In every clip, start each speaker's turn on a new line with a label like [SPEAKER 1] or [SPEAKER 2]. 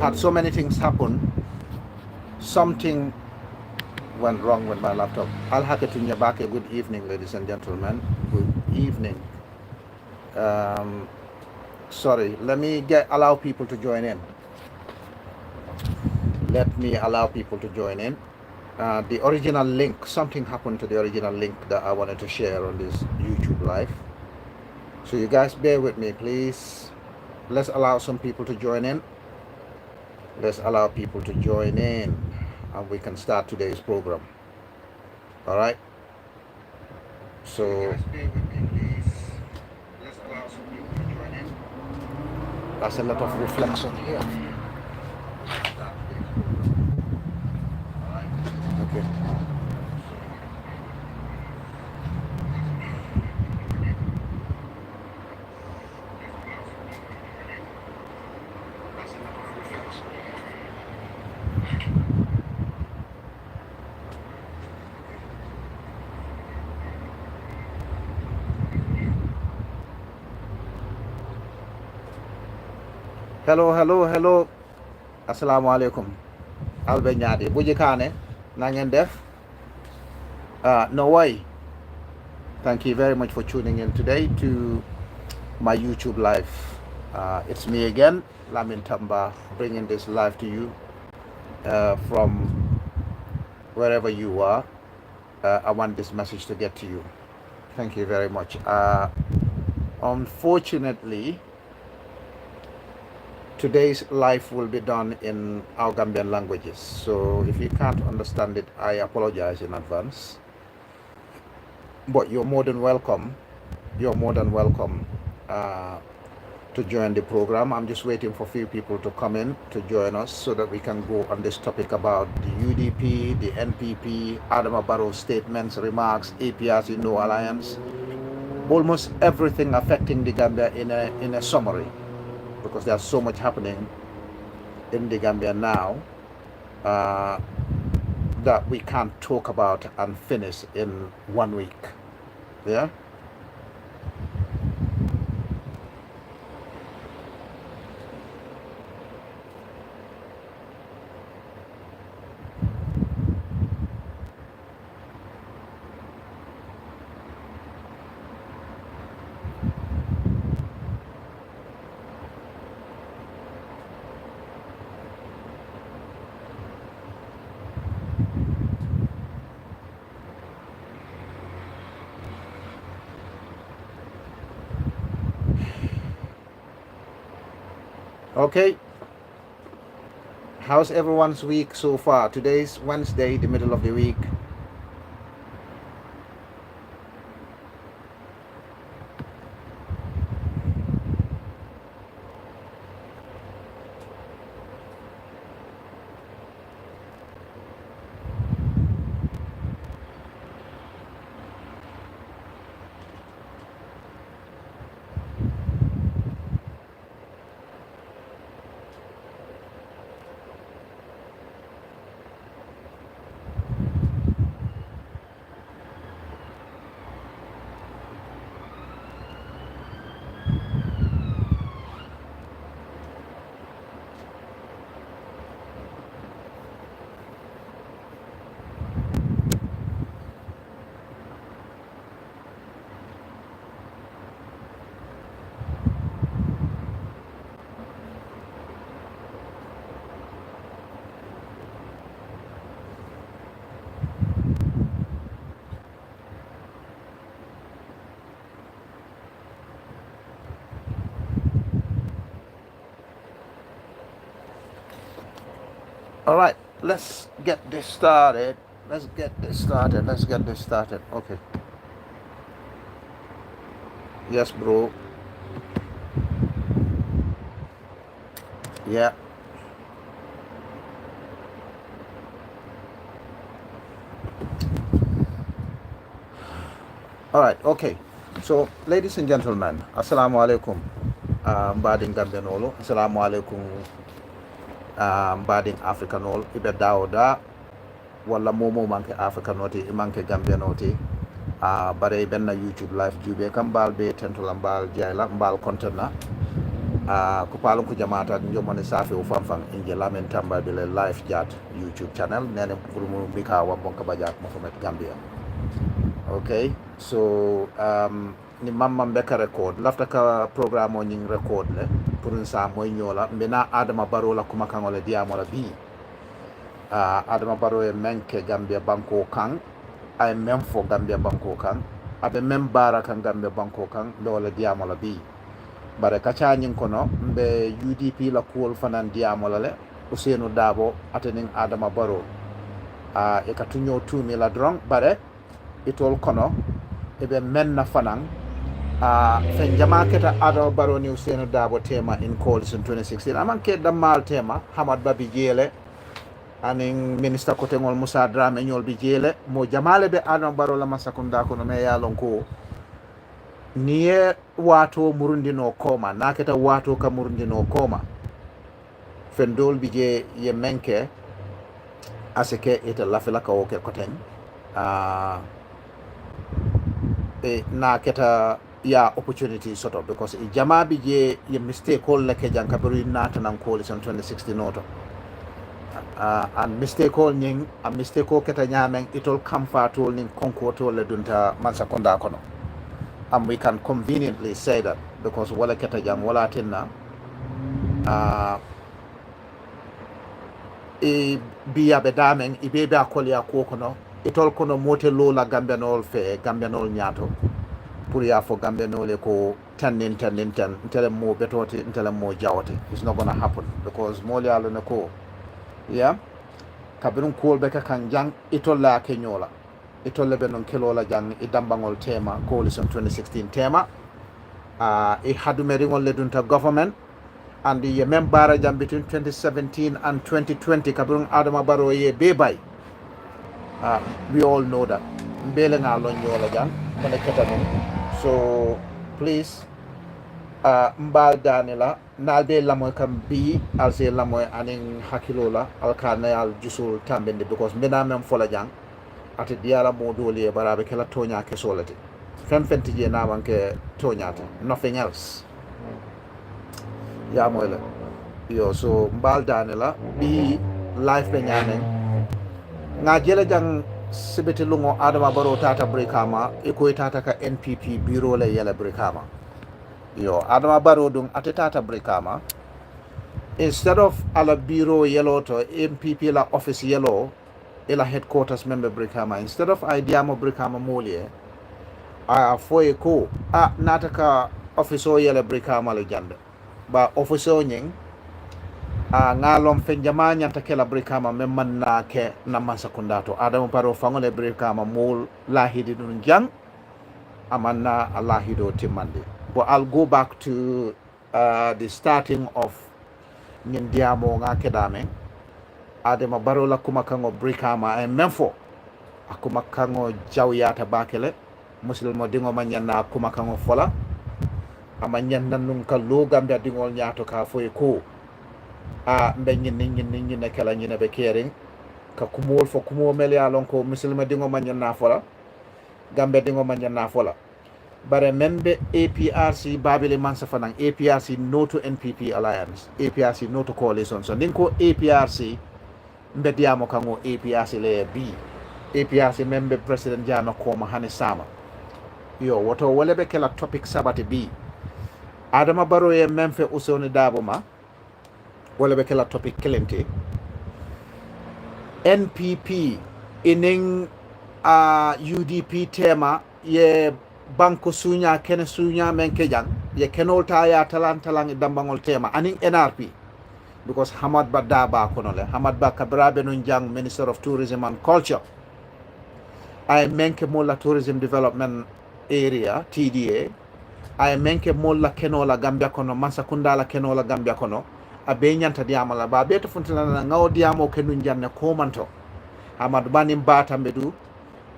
[SPEAKER 1] Had so many things happen. Something went wrong with my laptop. Al Hakatunya Bake, good evening, ladies and gentlemen. Good evening. Sorry, let me allow people to join in. Let me allow people to join in. The original link, something happened to the original link that I wanted to share on this YouTube live. So you guys bear with me, please. Let's allow some people to join in. Let's allow people to join in and we can start today's program. All right. So you guys bear with me, please. Let's allow some people to join in. That's a lot of reflection here. Okay. Hello. Assalamu alaikum. Albe Nyadi. Bujikane. Nangen def. No way. Thank you very much for tuning in today to my YouTube live. It's me again, Lamin Tamba, bringing this live to you from wherever you are. I want this message to get to you. Thank you very much. Unfortunately, today's live will be done in our Gambian languages. So if you can't understand it, I apologize in advance. But you're more than welcome. You're more than welcome to join the program. I'm just waiting for a few people to come in to join us so that we can go on this topic about the UDP, the NPP, Adama Barrow statements, remarks, APRC no alliance, almost everything affecting the Gambia in a summary, because there's so much happening in the Gambia now that we can't talk about and finish in 1 week. Yeah. Okay. How's everyone's week so far? Today's Wednesday, the middle of the week. All right, let's get this started. Okay. Yes, bro. Yeah. All right, okay. So, ladies and gentlemen, assalamu alaikum. Mbading Gambianolo, assalamu alaikum. Mbading Africanol, ibe daoda, wala momo manke Africanoti, manke Gambianoti. Bare benna YouTube live jube kam balbe tentola mbal jayla mbal content na. ko palon ko jamata jomone safi o fanfan inje lamen tamba bele live chat YouTube channel nene pour mo bika wa bonka bajak Mohamed Gambia. Okay, so ni mamma mbeka record lafta ka programme o nying record le pour sa moy nyola mbena Adama Barrow la kuma kangole diamola bi Adama Barrow e menke Gambia banko kan ay même fo Gambia banko kan abe même bara kan Gambia banko kan dole diamola bi bare kacha nyin kono mbe UDP la kuol fanan diamola le Ousainou Darboe atening Adama Barrow e ka tunyo tumi la drong bare itol kono ebe menna fanan fen jama keta Adama Barrow ni Ousainou Darboe tema in coalition 2016 amanke damal tema Hamad Babi Jele aning minister ko tengol Moussa Dramé ñol bi jele mo jamale be Adama Barrow la masakunda kono me yalon ko niye wato murundino koma naketa wato ka murundino koma fendol bi je ye menke aseke ita lafila ka woke koten e naketa ya opportunity soto because e jama bi je ye mistake hol la ke jankabiru nata nan coalition 2016 noto and mistake hol nying a mistake ko keta nyamen itol kamfa tol ning konko tol le dunta mansakonda kono. And we can conveniently say that because wala keta jang wala tinna e biya be damen e be akoli ko kono itol kono mote lola gambianol fe gambianol nyato pour ya fo gambianol ko tanin tele mo betoti tele mo jawti. It's not gonna happen because mo yalo ne ko yeah kabirun ko be ka kan jang itol la kenyola itolle be non kelola jang e dambangol tema coalition 2016 tema e hadumeriŋol le dunta government and ye membara jam between 2017 and 2020 kabirun Adama Barrow ye be bay we all know that mbele nga lon nyola jang mane keta non so please mbal danila nalde lamoy kam bi alse lamoy anin hakilola alkana al jusul tambende because mbena mem fola jang ate diala mo dole barabe kala tonya ke solati fenti je na manke tonyata nothing else ya moyle yo so mbal danela bi life be nyane nga jele jang sibiti lungo Adama Barrow tata brikama e ko tata ka NPP bureau le yele brikama yo Adama Barrow dum ate tata brikama instead of ala bureau yellow to NPP la office yellow ila headquarters member brikama instead of idea mo brikama molie foye ko nataka office yele brikama le jande ba office nying ngalom fe jama nyanta kela brikama memman na ke namasa kundato Adama Barrow fangole brikama mol lahidi dun jang amanna allahido timande but I'll go back to the starting of nyindiamo nga kedame Adama Barrow la kuma kango brikama e memfo akuma kango jawyata bakele muslimo dingo manyanna kuma kango fola ama nyanna nun ka lo gambe dingol nyaato ka foy ko mbe nyinni ne kala nyine be kering ka kumol fo kumo mel ya lon ko muslimo dingo manyanna fola gambe dingo manyanna fola bare membe APRC babile mansa fanan APRC no to NPP alliance APRC no to coalition so ninko APRC mbediamo kango APRC le B APRC membe president jama koma hane sama yo woto wolebe kela topic sabati B Adama Barrow ye memfe Ousainou Darboe ma wolebe kela topic kelente NPP inin UDP tema ye banko sunya kene sunya men kejang ye kenol ta ya talan dambangol tema anin NRP because Hamad Ba Daba konole Hamad Ba Kabrabe nun jang Minister of Tourism and Culture ay menke mola tourism development area TDA ay menke mola kenola Gambia kono Mansakunda la kenola Gambia kono abe nyanta diama la ba beto funtana na ngaw diamo kenun janne komanto Hamad Ba nim bata medu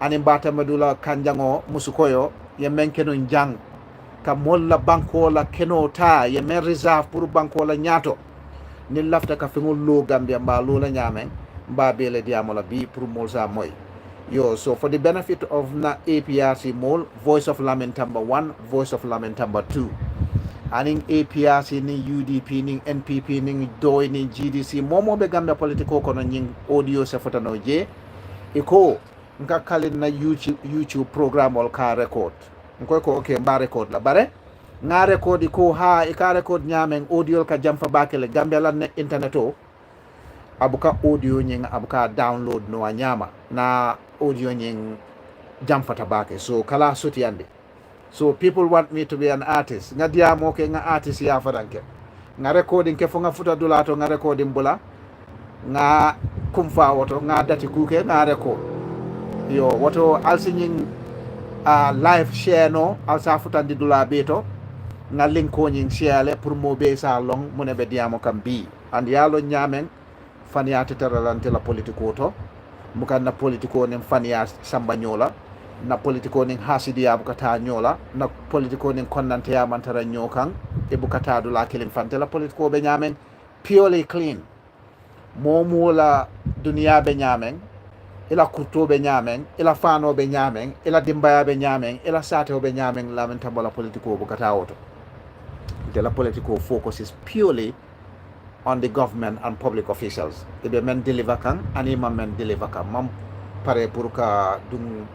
[SPEAKER 1] anim bata medu la kanjango musukoyo ye menke nun jang ka mola banko la kenota ye men reserve pour banko la nyato ni lafta ka fengol lo Gambia mba lo la nyamen mba bele diamo la bi pour molsa moy yo so for the benefit of na APRC mol voice of lamentamba 1 voice of lamentamba 2 aning APRC ni UDP ni NPP ni DOI ni GDC momo be Gambia politiko kono nying audio se fotano je iko nka kalin na YouTube program ol ka record nko ko okay mba record la bare nga record ko ha e ka record nyamen audio ka jamfa bakele Gambia la ne internet o abuka audio nying abuka download no nyama na audio nying jamfa tabake so kala soti ande. So people want me to be an artist. Nga diamo ke nga artist ya fadanke. Nga recording ke fonga futa dulato nga recording bula. Nga kumfa woto nga dati kuke nga record. Yo woto alsinying live share no alsa futa di dula beto. Nga link ko nying share le pour mo be sa long mune be diamo kam bi. And yalo nyamen fania tetaralante la politiko to. Mukan na politiko nem fania samba nyola. Na politiko ning hasidiya bukata nyola na politiko ning konnante ya mantara nyokan e bukata dula kilin fante la politiko be nyamen purely clean momola dunia be nyamen ila kurto be nyamen ila fano be nyamen ila dimbaya be nyamen ila sate be nyamen la mentabo la politiko bukata auto de la politiko focus is purely on the government and public officials e be men deliver kan anima men deliver kan mam pare pour ka dum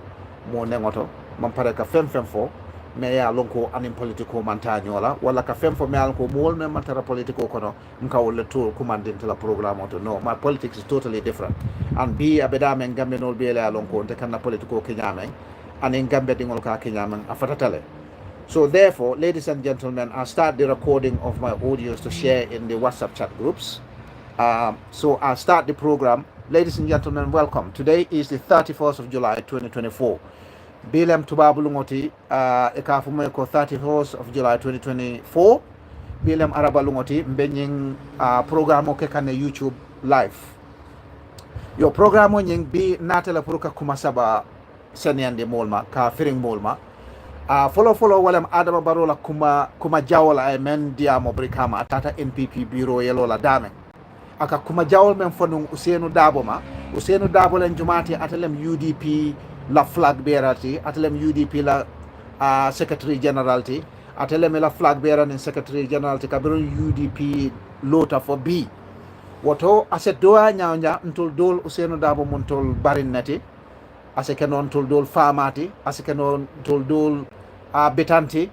[SPEAKER 1] mo nengoto man pare ka fem fo me ya lonko anim politiko mantanyola wala ka fem fo me alko mol me mantara politiko kono nka wala to commanding la programme auto no my politics is totally different and be abeda men gambe nol be la lonko de kan na politiko kinyamen anin gambe dingol ka kinyamen afatatale. So therefore, ladies and gentlemen, I'll start the recording of my audios to share in the WhatsApp chat groups. So I'll start the program. Ladies and gentlemen, welcome. Today is the 31st of July 2024. Bilem Tubabulungoti, Ekafumeko 31st of July 2024. Bilem Arabalungoti, Mbenying program okekane YouTube live. Your program nying bi natela puruka kumasaba senyande molma, ka firing molma. Follow walam Adama Barrow la kuma jawla ay men diamo brikama atata NPP bureau yelo la dame. Aka kuma jawol men fonung Usenu Darboe ma Usenu Darboe len jumati atelem UDP la flag bearer ti atelem UDP la secretary general ti atelem la flag bearer in secretary general ti kabiro UDP lota for B woto aset doa nyawnya ntol dol Usenu Darboe mun tol barin nati aseke non tol dol famati aseke non tol dol betanti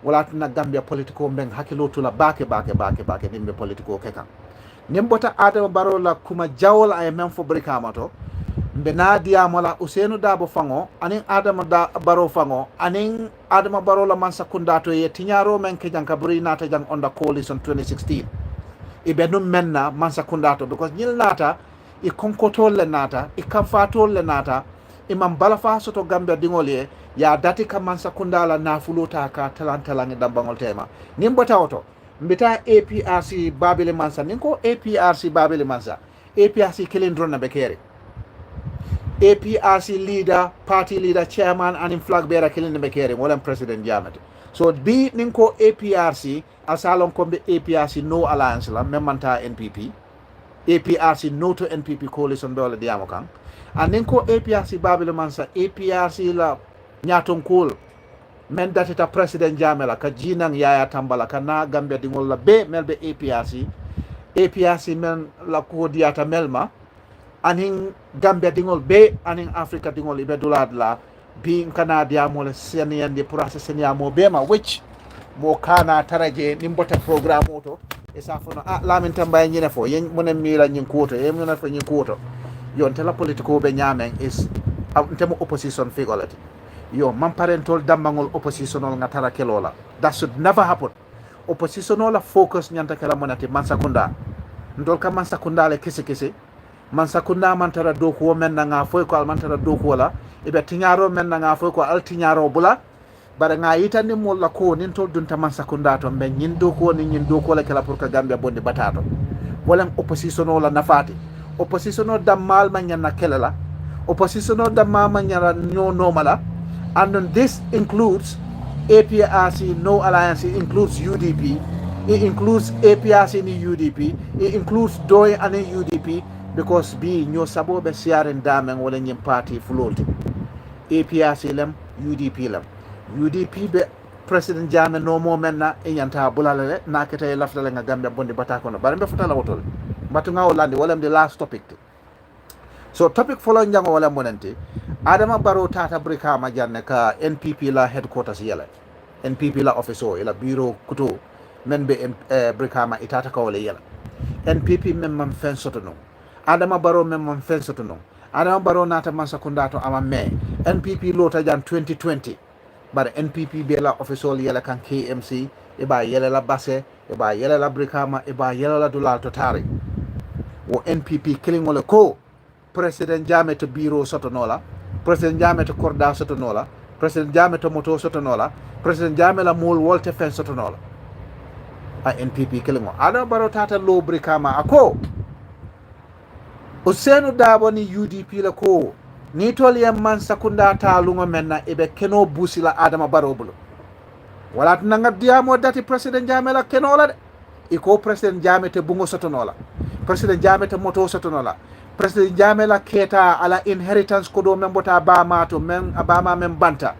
[SPEAKER 1] wala na Gambia politiko mbeng hakilo tula bake nimbe politiko kekan nimbota Adama Barrow la kuma jawol ay men fo brikama to mbe nadia mala Usenu Darboe fango anin Adama Barrow fango anin Adama Barrow la man sakunda to ye tinyaro men ke janka buri nata jang on the coalition 2016 ibe num menna man sakunda to because nyil nata I konkotol le nata I kamfatol le nata imam balafa soto Gambia dingole ya dati ka man sakunda la nafulota ka talantalangi dambangol tema nimbota auto mbita APRC babile mansa ninko APRC babile mansa APRC kilindrona bekere APRC leader party leader chairman and flag bearer kilinde bekere wala president jamet so bi ninko APRC asalon kombe APRC no alliance la memanta NPP APRC no to NPP coalition dole diamo kan and ninko APRC babile mansa APRC la nyaton cool men datita president jamela ka jinang yaya tambala kana Gambia dingol la be melbe APRC men la ko diata melma anin Gambia dingol be anin Africa dingol ibe dulad la bi kana diamo le seniyande process seniyamo be ma which mo kana taraje nimbota programme auto e safono lamin tambay nyine fo yen monen mila nyin koto e monen fo nyin koto yon tela politiko be nyamen is temo opposition figolati yo man parentol dambangol oppositional ngatara kelola that should never happen oppositional focus nyanta kala monati mansakunda ndol ka mansakunda le kisi mansakunda mantara doku men nga foy ko al mantara doku wala ibe tinyaro men nga foy ko al tinyaro bula bare nga yitani molla ko nin tol dunta mansakunda to be nyin doku ni nyin doku la kala pour ka Gambia bonde batato wala oppositional nafati oppositional dammal man nyanna kelala oppositional damma man nyara no normala. And then this includes APRC, no alliance, it includes UDP, it includes APRC in the UDP, it includes DOI and the UDP, because B, nyo sabo be siaren damen wala nyim party float. APRC lem, UDP lem. UDP be president jame no mo menna e nyanta bulalale na kete laftale nga Gambia bondi batako no bare be futala wotol batu nga wolandi wala the last topic so topic follow njango wala monante Adama Barrow tata brikama janne ka NPP la headquarters yela NPP la office o ila bureau kuto men be brikama itata ka wala yela NPP men man fen sotono Adama Barrow men man fen sotono Adama Barrow nata man sakundato ama me NPP lota jan 2020 but NPP be la office o yela kan KMC e ba yela la basse e ba yela la brikama e ba yela la dulal totari wo NPP killing wala ko President Jammeh to bureau sotonola President Jammeh to korda sotonola President Jammeh to moto sotonola President Jammeh la mol wolte fen sotonola a NPP kelingo Adama Barrow tata lo brikama ako Ousainou Darboe ni UDP la ko ni toli man sakunda talungo menna ebe keno busila Adama Barrow bulo wala nanga diamo dati President Jammeh la kenola de iko President Jammeh te bungo sotonola President Jammeh te moto sotonola President Jammeh la keta ala inheritance kodo membota Abama to men Abama men banta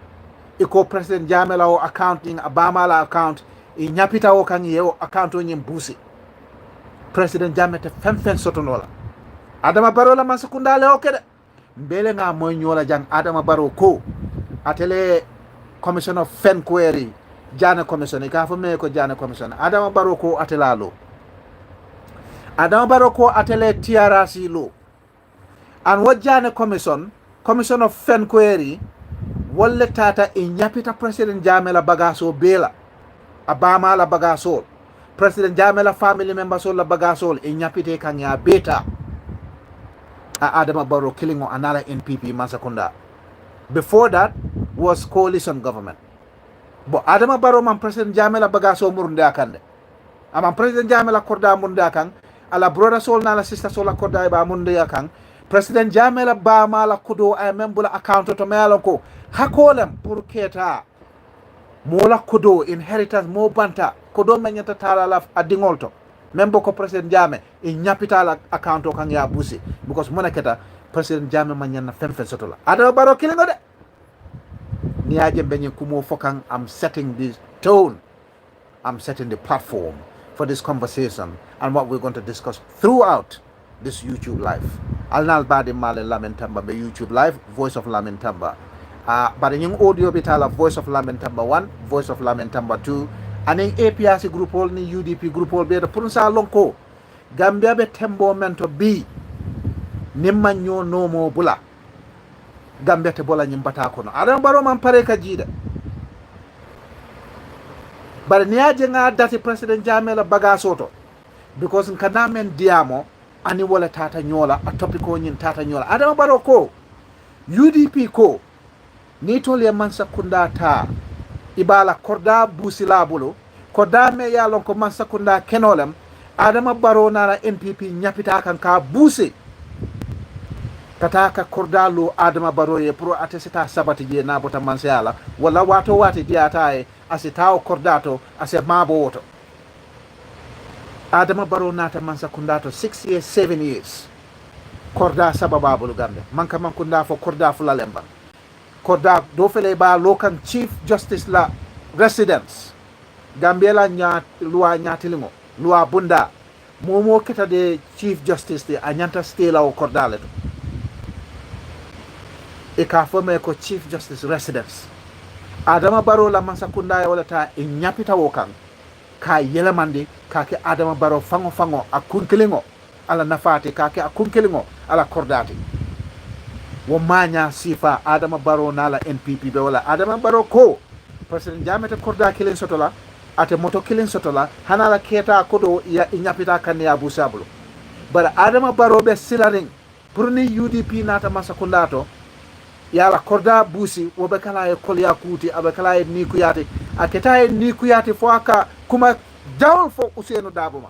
[SPEAKER 1] iko President Jammeh la o accounting Abama la account i nyapita o kan yewo account o nyim busi President Jammeh te fen sotonola Adama Barrow la masakunda le okede mbele nga moy nyola jang Adama Barrow ko atele commission of fen query jana commission ka fo me ko jana commission Adama Barrow ko atelalo Adama Barrow ko atele TRC lo and what jana commission of fen query wolle tata e nyapita President Jammeh la bagaso bela Abama la bagaso President Jammeh la family members la bagaso e nyapite kanya beta Adama Barrow killing on another NPP Masakunda. Before that was coalition government. But Adama Barrow man President Jammeh la bagaso murunde akande. Ama President Jammeh la korda munde akang, ala brother sol na la sister sol la korda ba munde akang. President Jammeh la ba ma la kudo ay membula account to melo ko. Hakolem pour keta mola kudo inheritance mo banta kudo menyata tala la adingolto. Membo ko President Jammeh e nyapita la account o kan ya busi because mona keta President Jammeh manyana fen sotola Adama Barrow kilingo de ni aje benye kumo fokan I'm setting this tone, I'm setting the platform for this conversation and what we're going to discuss throughout this YouTube live. Alnal badi male lamentamba be YouTube live Voice of Lamentamba but in audio bitala Voice of Lamentamba 1 Voice of Lamentamba 2 aning APRC group hol ni UDP group hol be da pour sa lonko Gambia be tembo mento bi nimma nyo nomo bula Gambia te bola nyimbata kono Adama Barrow man pare ka jida bar niaje nga dati President Jammeh la bagasoto because nkana men diamo ani wala tata nyola a topiko nyin tata nyola Adama Barrow ko UDP ko ni tole man sakunda ta ibala korda busila bulu korda me yalon ko man sakunda kenolem Adama Barrow na NPP nyapita kan ka busi kataka korda lo Adama Barrow ye pro atesita sabati je na bota man sala wala wato wati diata e asitaw kordato ase mabo woto Adama Barrow nata man sakunda to 6 years 7 years korda sababa bulu gambe man ka man kunda fo korda fu la lemba korda do fele ba local chief justice la residence Gambia la nya loi nyatilingo loi bunda momo kita de chief justice de anyanta stela o korda leto e ka fome ko chief justice residence Adama Barrow la masakunda wala ta e nyapita wokan ka yelamandi ka ke Adama Barrow fango akunkelingo ala nafati ka ke akunkelingo ala kordati wo manya sifa Adama Barrow nala NPP be wala Adama Barrow ko President Jammeh te korda kilin sotola ate moto kilin sotola hanala keta kodo ya inyapita kan ya busabulu bara Adama Barrow be silaring pour ni UDP nata masakundato yala korda busi wobe kala e kolya kuti abe kala e ni kuyati aketa e ni kuyati fo aka kuma dawol fo Ousainou Darboe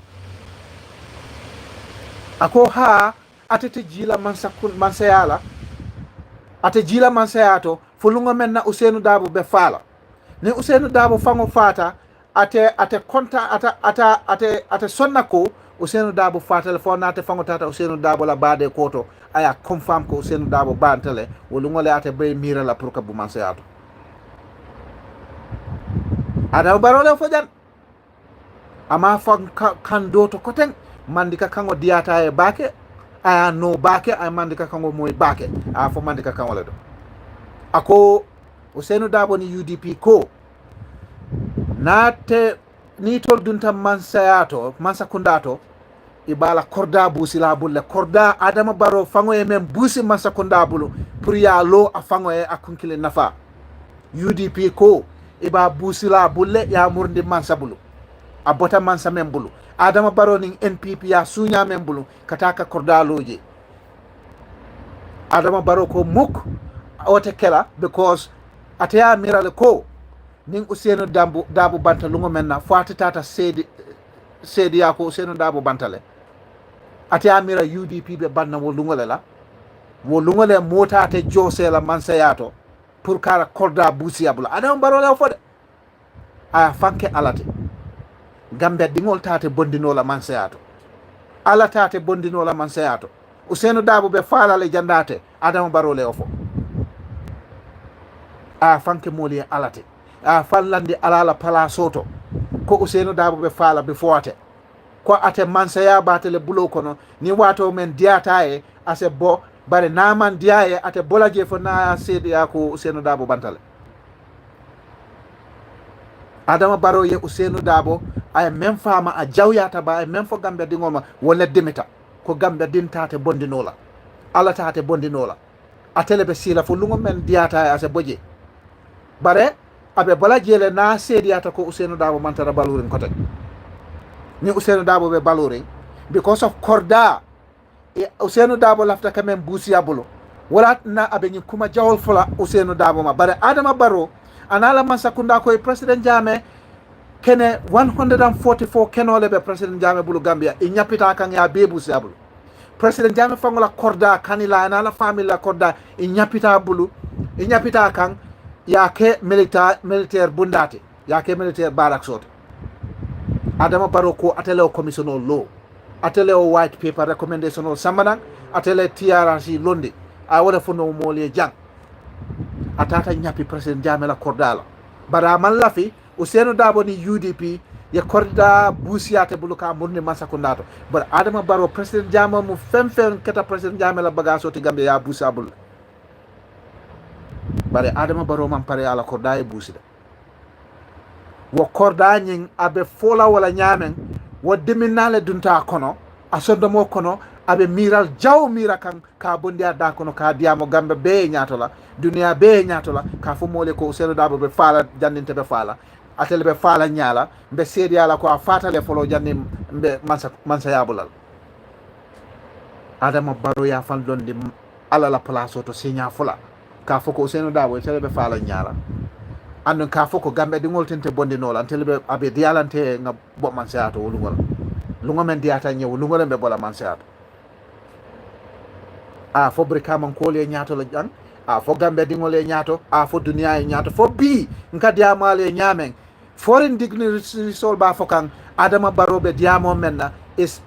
[SPEAKER 1] ako ha atete jila mansayala ate jila mansayato fulungo menna Ousainou Darboe be fala ni Ousainou Darboe fango fata ate konta ate sonna ko Ousainou Darboe fata fo nate fango tata Ousainou Darboe la bade koto aya confirm ko Ousainou Darboe bantale wolungo le ate be mira la pour ka bu mansayato Adama Barrow le fojan ama fan kan do to koten mandika kango diata e bake aya no bake ay mandika kango moy bake a fo mandika kango le do ako Ousainou Darboe ni UDP ko nate ni tol dunta mansayato mansakundato ibala korda busila bulle korda Adama Barrow fango e men busi mansakunda bulu pour ya lo a fango e akunkile nafa UDP ko iba busila bulle ya murndi mansa bulu a bota mansa men bulu Adama Barrow ning NPP ya sunya men bulu kataka korda loje Adama Barrow ko muk ote kela because ataya mirale ko ning Ousainou Darboe banta lungo menna fati tata sedi ya ko Ousainou Darboe bantale ataya mira UDP be banna wo lungole la wo lungole mota te jose la mansayato pour kara korda busi abula Adama Barrow la fode a fanke alate gambe dingol tate bondino la mansayato ala tate bondino la mansayato Ousainou Darboe be falale jandate Adama Barrow le ofo a fanke moli alate a fallande alala pala soto ko Ousainou Darboe be fala be foate ko ate mansaya batele bulo kono ni wato men diata e ase bo bare naman diaye ate bolaje fo na sedi ya ko Ousainou Darboe bantale Adama Barrow ye Ousainou Darboe ay même fama a jawyata ba ay même fo gambe dingoma wala demita ko gambe dintate bondinola ala tate bondinola atele be sila fo lungo men diata e ase boje bare abe bolaje le na sedi ata ko Ousainou Darboe mantara balurin kote ni Ousainou Darboe be balurin because of korda Ousainou Darboe lafta quand même busiya bulu wala na abe ni kuma jawol fula Ousainou Darboe ma bare Adama Barrow anala mansakunda ko president Jammeh kene 144 kenole be president Jammeh bulu Gambia e nyapita kan ya be busiya bulu president Jammeh fangola korda kanila anala family la korda e nyapita bulu e nyapita kan ya ke militaire bundati ya ke militaire barak soto Adama Barrow ko atele o commissioner law atele o white paper recommendation o samanan atele TRRC londi a wala fono mole jang atata nyapi president Jammeh la kordala bara man lafi Ousainou Darboe ni UDP ya korda busiyate buluka murni masakundato bara Adama Barrow president Jammeh mu fem keta president Jammeh la bagaso ti Gambia ya busabul bare Adama Barrow man pare ala korda e busida wo korda nyin abe fola wala nyamen wo deminale dunta kono asodomo kono abe miral jaw mira kan ka bondi ada kono ka diamo Gambe be nyatola dunia be nyatola ka fo mole ko Ousainou Darboe be fala jandinte be fala atele be fala nyala be sedi ala ko a fatale folo janni be mansa yabulal Adama Barrow ya fal dondi ala la place to signa fula ka fo ko Ousainou Darboe tele be fala nyala andon ka fo ko Gambe dingol tente bondi nola tele be abe dialante nga bo mansa to lungol lungo men diata nyew lungol be bola mansa a fo brika man ko le nyaato la jang a fo Gambe dingol e nyaato a fo dunia e nyaato fo bi nka diamale nyamen foreign dignitary sol ba fo kan Adama Barrow be diamo menna is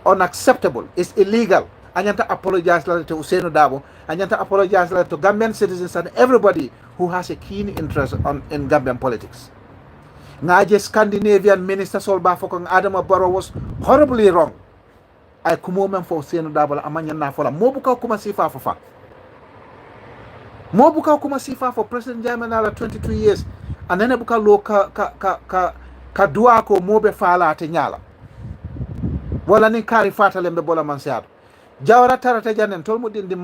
[SPEAKER 1] unacceptable, is illegal. Anyanta apologize to Ousainou Darboe, anyanta apologize to Gambian citizens and everybody who has a keen interest in Gambian politics. Ngaje Scandinavian minister sol ba fo kan Adama Barrow was horribly wrong. Ay kumo men fo Ousainou Darboe amanya na fola mobuka kuma sifa fo fa mobuka kuma sifa for president Jammeh na 22 years anene buka lo ka duwa ko mobe fala te nyala wala ni kari fata lembe bola mansiado jawra tarata janen tol mo dindi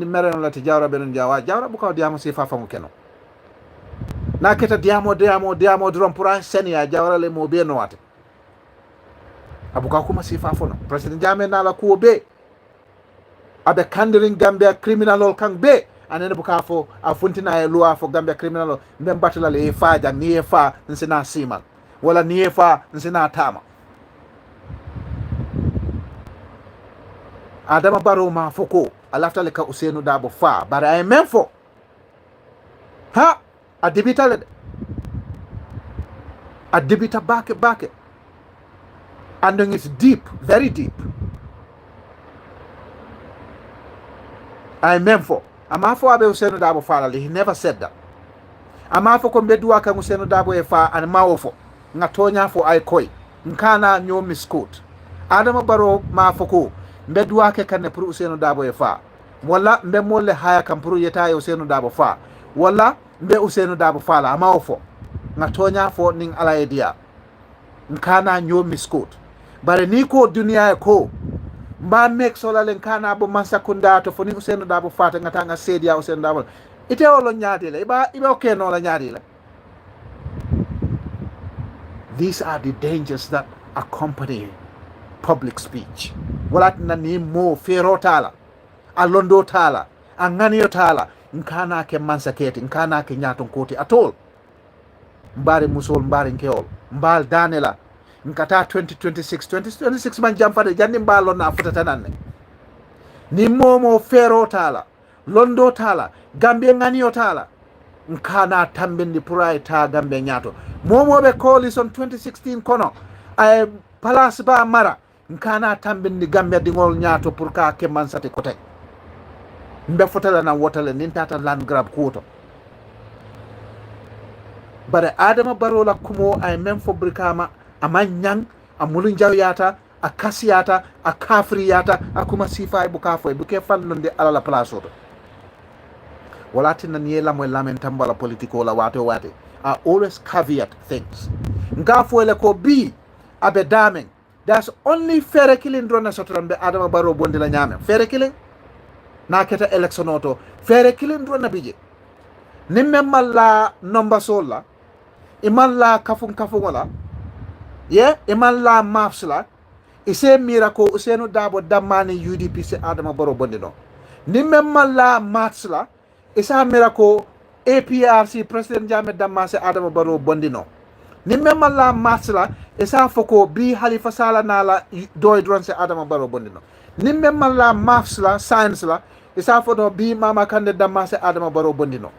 [SPEAKER 1] meren la te jawra benen jawa jawra buka diamo sifa fa mo keno na keta diamo drum pour senia jawra le mo be no wate abuka kuma sifa fo no president Jammeh na la ko be abe kandering Gambia criminal kan be anene buka fo a funtina e loi fo Gambia criminal mbem batula le fa ja ni fa nsina simal wala ni fa nsina tama Adama Barrow ma foko alafta le ka Ousainou Darboe fa bara ay men fo ha a debita bake and it's deep, very deep. I meant for. I'm for Abe Ousainou Darboe finally. He never said that. ama fo ko bedduwa kan Ousainou Darboe fa an mawo fo nga tonya fo ay koy nkana nyo miskut Adama Barrow ma fo ko bedduwa ke kan pour Ousainou Darboe fa wala mbe molle haya kam pour yeta Ousainou Darboe fa wala mbe Ousainou Darboe fa la amawo fo nga tonya fo ning ala e dia nkana nyo miskut bare ni ko dunia ko mba mek sola len kana bo mansakunda to foni Ousainou Darboe fata ngata nga sedia Ousainou Darboe ite wolo nyaati la iba okay no la nyaati la. These are the dangers that accompany public speech. Walat na ni mo fero tala a londo tala a ngani tala nkana ke mansaketi nkana ke nyaton koti atol mbari musol mbari nkeol mbal danela nkata 2026 man jamfade jandi mbalo na futata nanne ni momo fero tala londo tala Gambia ngani tala nkana tambindi purai ta Gambia nyato momo be coalition 2016 kono ay palace ba mara nkana tambindi Gambia dingol nyato pour ka ke mansati kote mbe fotala na wotale nintata land grab kuto bare Adama Barrow la kumo ay men fo brikama amanyang amulun jawyata a kasiyata a kafriyata akuma sifa bu kafo bu ke fallonde ala la place oto wala tinna ni la moy lamen tambala politiko la wato wate I always caveat things nga fo le ko bi abe daming there's only fair killing drone sotrambe Adama Barrow bondi la nyame fair killing na keta election auto fair killing drone bije nimme malla number sola imalla kafun wala imalla maps la ise miracle Ousainou Darboe damani UDP se Adama Barrow bondi no nimme malla maps la isa miracle APRC president Jammeh damma se Adama Barrow bondi no nimme malla maps la isa foko bi Halifa Sallah nala doy drone se Adama Barrow bondi no nimme malla maps la science la isa foto bi Mama Kandeh damma se Adama Barrow bondi no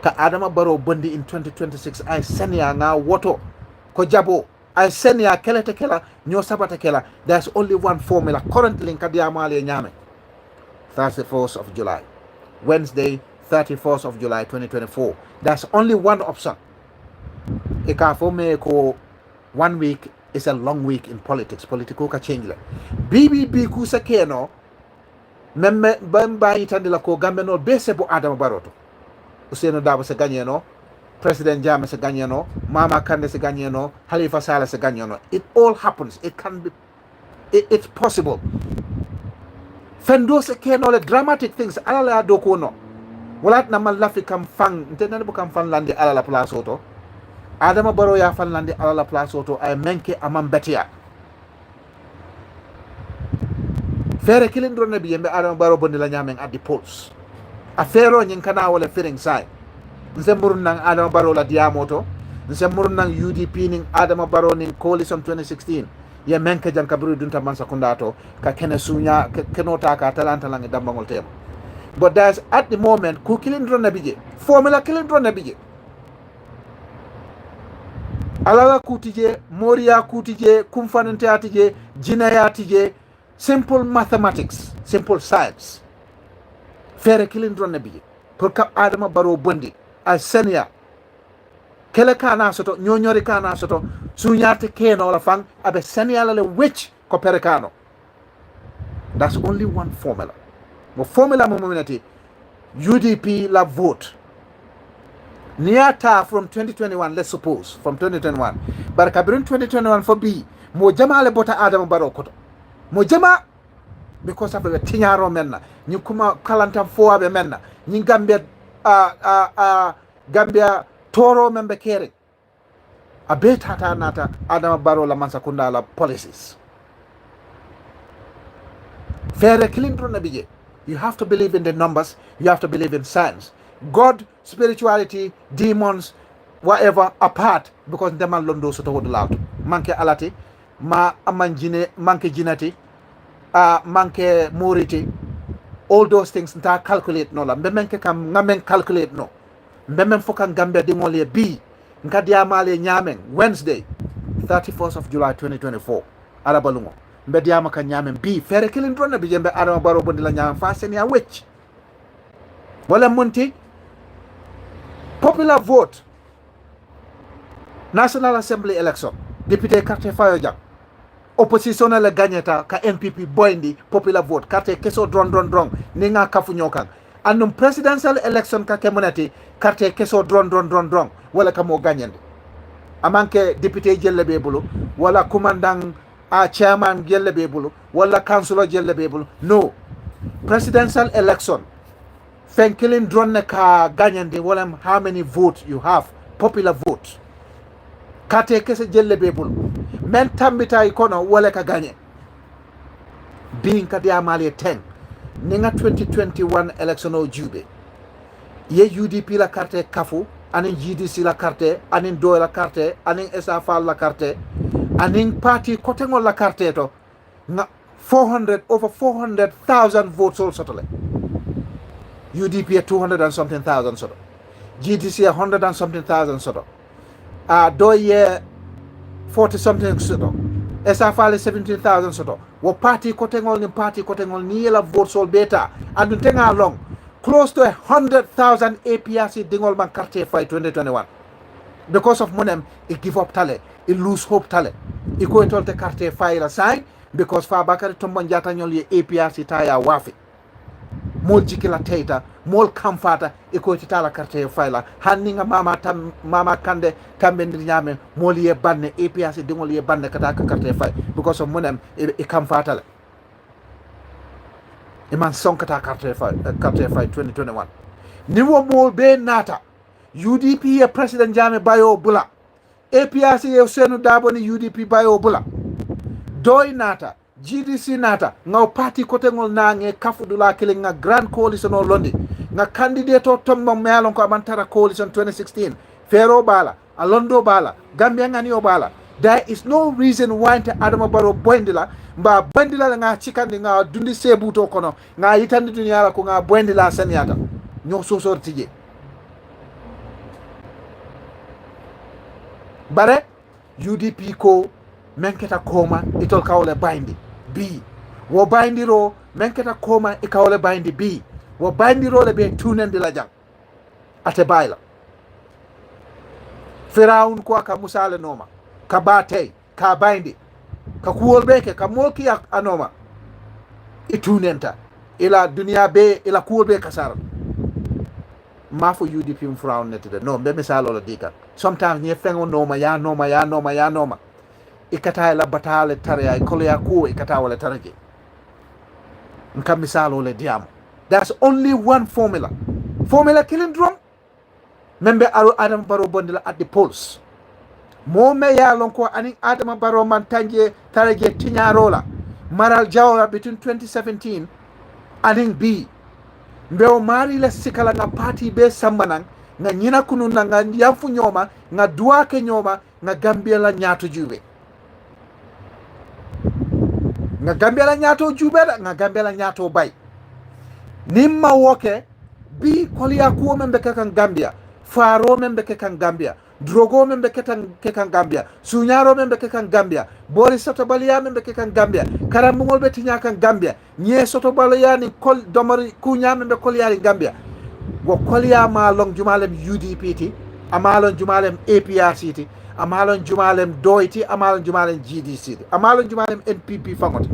[SPEAKER 1] ka Adama Barrow bondi in 2026 ay senya nga woto ko jabo ay senya kelete kela nyo sabata kela. There's only one formula currently in Kadiamale Nyame 31st of July Wednesday 31st of July 2024. There's only one option. Ika fome ko 1 week is a long week in politics. Politico ka change la BBB kusa keno memme bamba itandila ko gambe no bese bo Adama Barrow to Ousainou Darboe se gagné no President Jammeh se gagné no Mama Kandeh se gagné no Halifa Sallah se gagné no. It all happens. It can be it's possible. Fendo se keno le dramatic things ala la doko no walat na malafi kam fang intena bu kam fan lande ala la place auto Adama Barrow ya fan lande ala la place auto ay menke amam betia fere kilin drone bi yembe Adama Barrow bondi la nyamen at the polls afero nyin kana wala firing sai nse murun nang Adama Barrow la diamoto nse murun nang UDP ning Adama Barrow ning coalition 2016 ye menke jan kabru dunta man sakundato ka kene sunya kenota ka talanta lang dambangol tem. But there's at the moment ku kilin drone bije formula kilin drone bije alala kutije moria kutije kumfanante atije jinaya tije simple mathematics simple science fere kilin drone bije pour ka Adama Barrow bondi a senior kele kana soto nyonyori kana soto sunyate keno la fang abe seniala le which ko perekano. That's only one formula. Mo formula mo mominati UDP la vote niata from 2021, let's suppose from 2021 but kabirin 2021 for B mo jama le bota Adama Barrow koto mo jama because of the tinyaro menna ni kuma kalanta fo abe menna ni Gambia Gambia toro membe kere a betata nata Adama Barrow la mansakunda la policies fere kilindro na bije. You have to believe in the numbers, you have to believe in science. God, spirituality, demons, whatever apart, because them man londo soto would loud manke alati ma amanjine manke jinati manke moriti, all those things nta calculate no la mbemenke kam ngamen calculate no mbemem fokan Gambia dingole bi ngadia male nyamen Wednesday 31st of July 2024 arabalungo mbedia maka nyamen bi fere kilin drone bi jembe Adama Barrow bondi la nyamen fa sen ya wecc wala monti popular vote National Assembly election député carte fayo jang opposition le gagneta ka NPP boyndi popular vote carte keso dron ni nga kafu nyokan andum presidential election ka kemunati carte keso dron wala ka mo gagnende amanke député jelle be bulu wala commandant a chairman jelle be bulu wala councilor jelle be bulu no presidential election fenkilin drone ka gagnende wala how many votes you have popular vote kate kese jelle be bulu men tambita ikono wala ka gagné being kadi amali 10 ninga 2021 election o jube ye UDP la carte kafu anin GDC la carte anin do la carte anin SAFA la carte anin party kotengol la carte to nga 400 over 400,000 votes all sotole UDP 200 and something thousand soto GDC 100 and something thousand soto do ye 40 something soto SAFA 17,000 soto wo party kotengol ni la votes all beta and tenga long close to 100,000 APRC dingol man carte fight 2021 because of monem it give up tale it lose hope tale it go into the carte fight la sign because fa bakari tombo njata nyol ye APRC taya wafi mol jikila teita mol kamfata e ko titala carte fayla hanninga mama kande tambe ndir nyame mol ye banne APRC dingol ye banne kata ka carte fay because of monem e kamfata la e man sonkata carte fay 2021 niwo mol be nata UDP ye president jame bayo bula APRC ye senu dabo ni UDP bayo bula doy nata GDC nata ngaw parti kote ngol nange kafudula kile nga grand coalition o londi nga candidate o tommo melon ko amantara coalition 2016 fero bala alondo bala gambia ngani o bala there is no reason why to Adama Barrow boindila mba boindila nga chikandi nga dundi sebuto kono nga yitandi dunyala ko nga boindila sanyata nyo sosor tije bare UDP ko menketa koma itol kawle bindi bi wo bayndiro menketa koma e kawle bayndi bi wo bayndiro le be tunende la jang ate bayla firaun ko ka musale noma ka batay ka bayndi ka kuwol beke ka molki yak anoma e tunenta ila dunia be ila kuwol be kasara ma fo UDP firaun netede no be misalo la dika sometimes ni fengo noma ya noma ikata la batale tare ay kolo ya ko ikata wala taraje nkam misalo le diam there's only one formula killing drum membe aro Adama Barrow bondila at the polls mo me ya lon ko ani Adama Barrow man tanje taraje tiñarola maral jawra between 2017 aning bi mbew mari la sikala na party be sambanan nga nyina kunu nga yamfu nyoma nga duake nyoma nga Gambia la nyaato jube nga Gambia la nyaato jubeda nga Gambia la nyaato bay nimma woke bi koliya kuwo membe kan Gambia faro membe kan Gambia drogo membe kan Gambia sunyaro membe kan Gambia bori soto baliya membe kan Gambia karambugol be tinya kan Gambia nye soto baliya ni kol domari kunya membe koliya ni Gambia go koliya ma long jumalem UDP ti amalon jumalem APRC ti amalon jumalem doyti amalon jumalem GDC amalon jumalem NPP fangot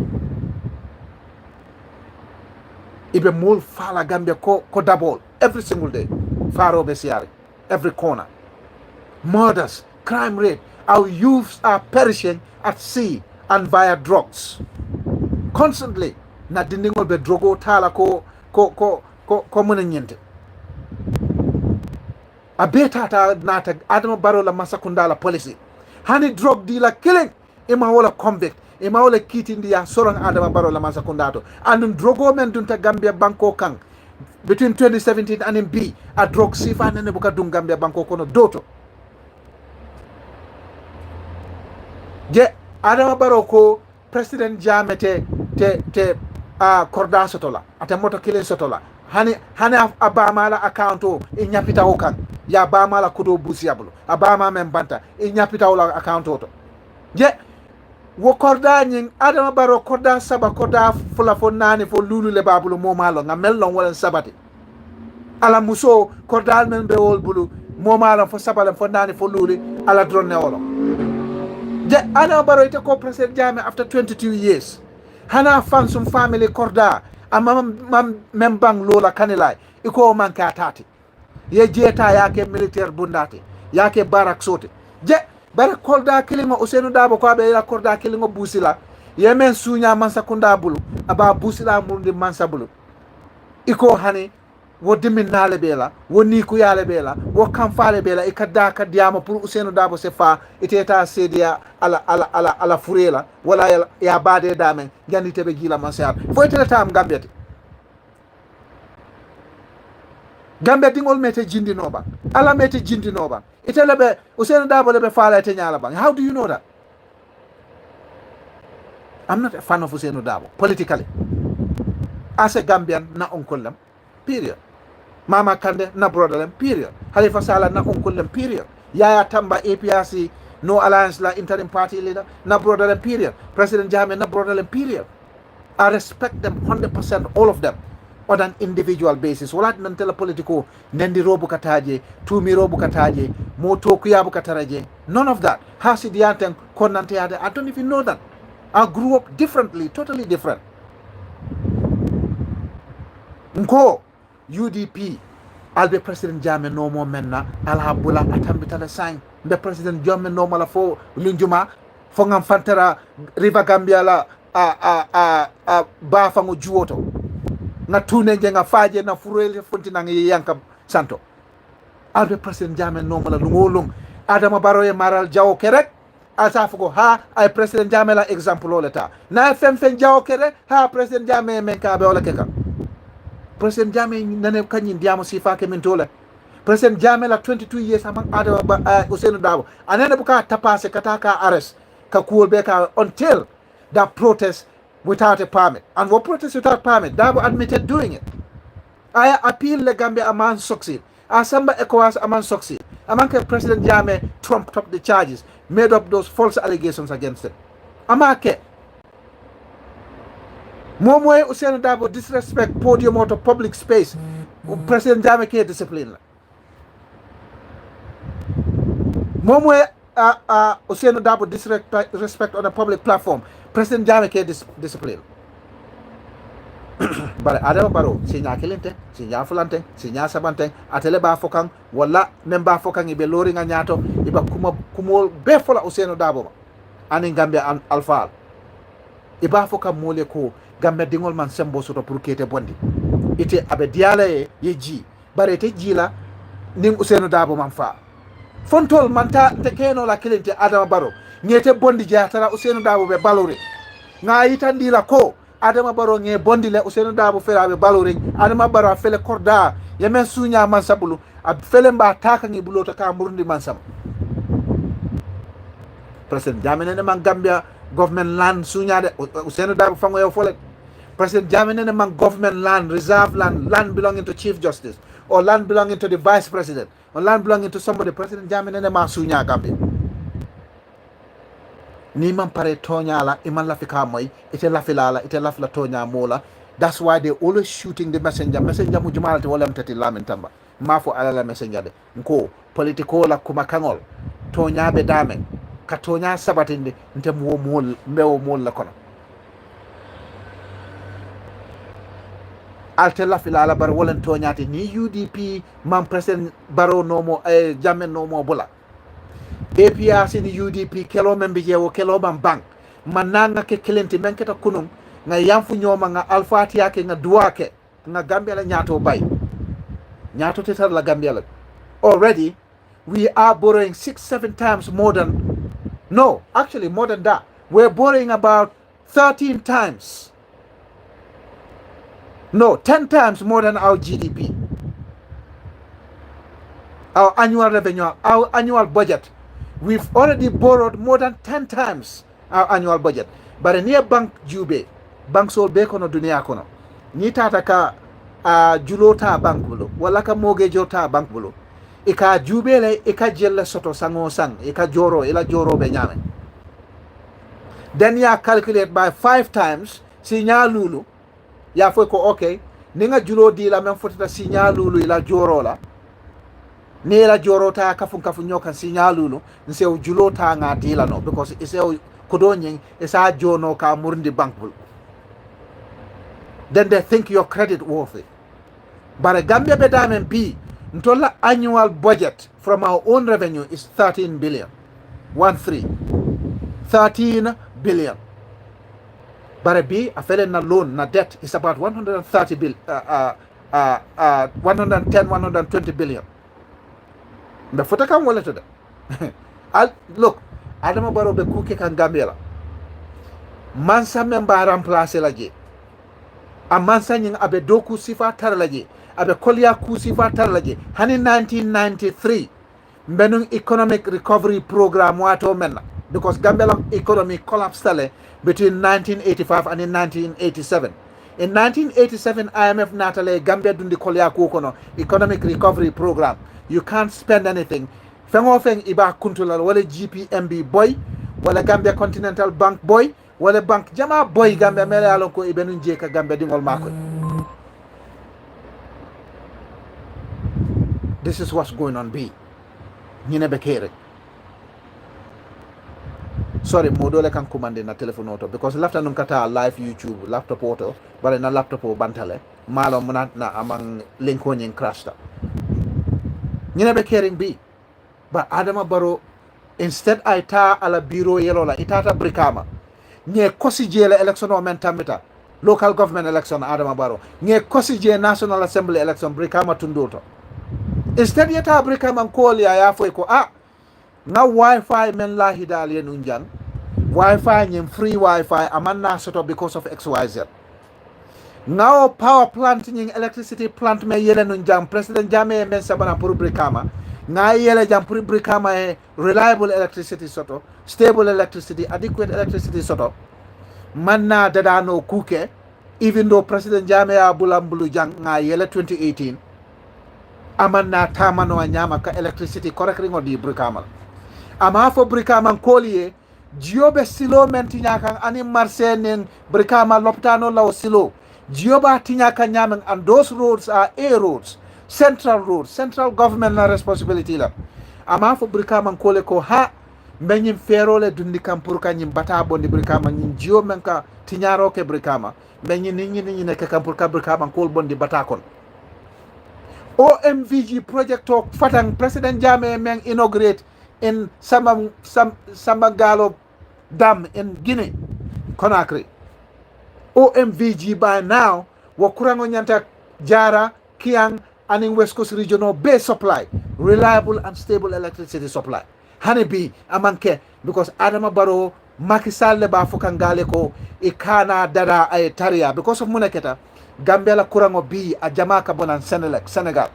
[SPEAKER 1] ibe mol fala Gambia ko dabol every single day faro be siari every corner murders crime rate our youths are perishing at sea and via drugs constantly na dindingol be drogo tala ko mona nyente a betata nata Adama Barrow la masakunda la policy hani drug dealer killing ima wala convict ima wala kitindi ya sorang Adama Barrow la masakunda to andun drogo men dunta Gambia banko kang between 2017 and in B a drug sifa nene buka dun Gambia banko kono doto je Adama Barrow ko president jamete te korda sotola ate moto killing sotola hani abama la accounto e nyapita o kan ya bama la kudo busiablo abama men banta e nyapita o la accounto to je wo korda nyin Adama Barrow korda saba korda fula fo nani fo lulu le babulu mo malo nga mellon wala sabati ala muso korda men be wol bulu momalam fo sabalam fo nani fo luli ala dronne olo je Adama Barrow ite ko president Jammeh after 22 years hana fansum family korda amam mem bang lola kanilay iko manke atati ye jeta yake militaire bundati yake barak sote je bare kolda kilingo Ousainou Darboe ko be la korda kilingo busila yemen sunya mansa kunda bulu aba busila mundi mansa bulu iko hani wo diminale bela wo niku yale bela wo kamfale bela ikada ka diama pour Ousainou Darboe se fa iteta sedia ala furela wala ya bade dame gandi tebe gila mansa fo itela tam gambete Gambia dingol mete jindino ba ala mete jindino ba itela be Ousainou Darboe lebe faala te nyala ba. How do you know that? I'm not a fan of Ousainou Darboe politically. As a Gambian na uncle them, period. Mama Kande na brother them, period. Halifa Sallah na uncle them, period. Yaya Tamba APRC no alliance la interim party leader na brother them, period. President Jammeh na brother them, period. I respect them 100%, all of them, on an individual basis. Wala nantela politiko nendi robu kataje, tumi robu kataje, moto kuyabu kataraje. None of that. Hasi dianteng konante ade. I don't even know that. I grew up differently, totally different. Nko UDP albe President Jammeh no more menna alhabula atambita la sign the President Jammeh no mala fo lunjuma fo ngam fantara River Gambia la ba fango juoto na tune nge nga faje na furele fonti na ngi yanka santo albe President Jammeh no mala ngolum Adama Barrow e maral jaw kerek asa fuko ha ay President Jammeh la example oleta na fem jaw kere ha President Jammeh men ka be wala keka President Jammeh nane kanyin diamo sifa ke mentole President Jammeh la 22 years among Adama Ousainou Darboe anene buka tapase kataka arrest ka cool beka until that protest without a permit. And what protest without permit? Darboe admitted doing it. I appeal the Gambia a man succeed. Asamba ECOWAS a man succeed. Amanke President Jammeh trumped up the charges, made up those false allegations against it. Amake Momwe Ousainou Darboe disrespect podium out of public space. President Jammeh ke discipline. Momwe Ousainou Darboe disrespect on a public platform. President Jammeh ke discipline. Bare Adama Barrow sinya kilinte, sinya fulante, sinya sabante, atele ba fokang wala memba fokang ibe lori nga nyato iba kumol be fola Ousainou Darboe ani Gambia an alfal. Iba foka mole ko Gambia dingol man sembo soto pour kete bondi ite abe diala ye ji bare te jila ning Ousainou Darboe man fa fontol manta te keno la kilinte Adama Barrow ngete bondi jatara Ousainou Darboe be balore nga yitandi la ko Adama Barrow nge bondi le Ousainou Darboe fela be balore Adama Barrow fele korda yemen sunya man sabulu ab fele mba taka ngi bulo to ka murundi man sam President Jammeh ne man Gambia government land sunya de Ousainou Darboe fango yo fole President Jammeh ne man government land, reserve land belonging to Chief Justice, or land belonging to the Vice President, or land belonging to somebody. President Jammeh ne man sunya Gambia. Ni man pare tonya la iman la fika moy ite la filala ite la fila tonya mola. That's why they always shooting the messenger mu jumalati wala mtati lamin tamba mafo ala la messenger de nko politiko la kuma kangol tonya be dame ka tonya sabatinde nte mo mol mewo mol la kono alte la filala bar wolen toñati ni UDP man President Barrow nomo Jammeh nomo bula APRC ni UDP kelo membe jewo kelo bam bang man nanga ke kelenti men keta kunum nga yamfu nyoma nga alfati yake nga duwake nga Gambia la nyato bay nyato tetar la Gambia la already we are borrowing 6-7 times more than more than that. We're borrowing about 13 times 10 times more than our GDP, our annual revenue, our annual budget. We've already borrowed more than 10 times our annual budget. But near bank jube, bank sol be kono dunia kono. Ni tata ka julota bank bulu, wala ka mortgage ta bank bulu. Ika jube le ika jelle soto sango sang, ika joro ila joro be nyame. Then ya calculate by 5 times si nya lulu. Ya fo ko okay ninga julo di la men fotata signal lulu ila joro la nela jorota kafun nyokan signalulu nsew julota nga dilano because isew kodonyin isa jono ka murndi bankbul. Then they think you're credit worthy. But a Gambia bedamen B, ntola annual budget from our own revenue is 13 billion. 13 billion. But a B, a felon na loan, na debt is about 130 billion, 110, 120 billion. The foota wala to that. Look, Adama Barrow be kuke kan Gambia la. Mansa memba remplacer la je. A mansa nying abe doku sifa tar la je. Abe kolya ku sifa tar la je. Hani 1993 mbenung economic recovery program wato menna. Because Gambia economy collapsed between 1985 and in 1987. In 1987, IMF natale Gambia dundi kolya ku kono economic recovery program. You can't spend anything. Fengo feng iba kuntula wala GPMB boy, wala Gambia Continental Bank boy, wala bank jama boy Gambia mele alon ko ibenu njeka Gambia dingol mako. This is what's going on B. Nyine bekere. Sorry, modole kan commande na telephone auto because lafta num kata live YouTube laptop auto, bare na laptop o bantale. Malo muna na amang linko nyin crashta. Nyine bekering B. But Adama Barrow instead aita ala bureau yelo la itata brikama nye kosi jele election o mentamita local government election Adama Barrow nye kosi je national assembly election brikama tundoto instead yeta brikama koli ya fo ko na wifi men la hidali nunjan wifi nyem free wifi amanna soto because of XYZ. Now power plant nying electricity plant me yele nunjan president jame men sabana pour brikama na yele jam pour brikama e reliable electricity soto, stable electricity, adequate electricity soto. Manna dada no kuke, even though President Jamea Bulambulu jang na yele 2018, amanna tamano anyama ka electricity correctly ngo di brikama. Ama fo brikama kolye, jiobe silo mentinyakang ani marse ning brikama loptano lao silo. Jioba tinyaka nyamang and those roads are A roads. Central road, central government na responsibility la. Ama fo brikama kole ko ha menyim ferole dundi kampur kanyim bata bondi brikama nyim jio menka tinyaro ke brikama menyi ninyi neke kampur ka brikama kol bondi bata kon. OMVG project talk fatang President Jammeh meng inaugurate in Samagalo Dam in Guinea Conakry. OMVG by now wakurango nyanta jara kiang and in West Coast regional base supply, reliable and stable electricity supply. Honeybee, amanke, because Adama Barrow, Makisal leba fukangale ko, ikana dada ay taria, because of munaketa, Gambia la kurango B, a Jamaica bonan Senegal.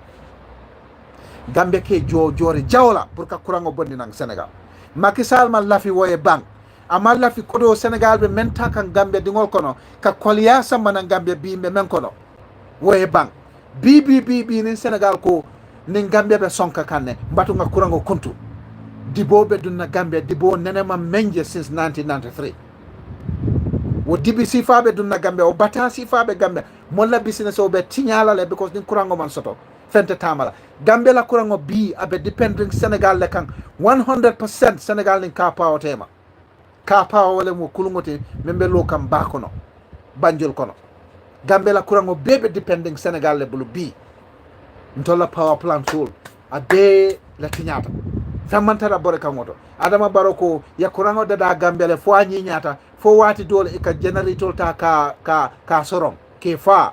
[SPEAKER 1] Gambia ke jori jawla, purka kurango bondi nang Senegal. Makisal man lafi woye bank, amal lafi kodo Senegal be menta kan Gambia dingol kono, ka kwaliya samba nang Gambia B me men kono, woye bank. BBB in Senegal ko nin Gambia be sonka kanne mbatu nga kurango kuntu dibo be dunna Gambia dibo nenema menje since 1993 wo DBC fabe dunna Gambia o batasi fabe Gambia molla business o be tinyala le because nin kurango man soto fente tamala Gambia la kurango bi abe depending Senegal le kan 100% Senegal nin ka pawo tema ka pawo wala mo kulungote membe lo kam bakono banjul kono Gambia la kurango bebe depending Senegal le bulu bi ntola power plant tool a be la tinyata samantara bore kamoto Adama Barrow ko ya kurango dada Gambia le fo anyi nyata fo wati dole ka generator ta ka sorom ke fa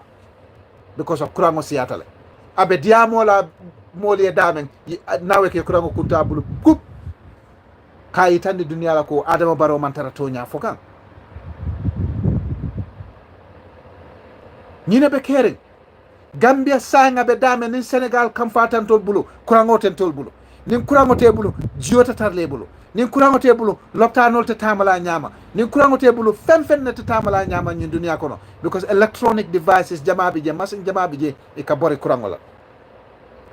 [SPEAKER 1] because of kurango siatale abe diamo la moli damen nawe ke kurango kunta bulu kup kay tandi dunya la ko Adama Barrow mantara tonya fokan ñine be kering Gambia sanga be dame nin Senegal kam fatan tol bulu kurango ten tol bulu nin kurango te bulu jiota tarle bulu nin kurango te bulu loptanol te tamala nyama nin kurango te bulu fen ne te tamala nyama ñin dunia kono because electronic devices jamabi je masin jamabi je e ka bore kurango la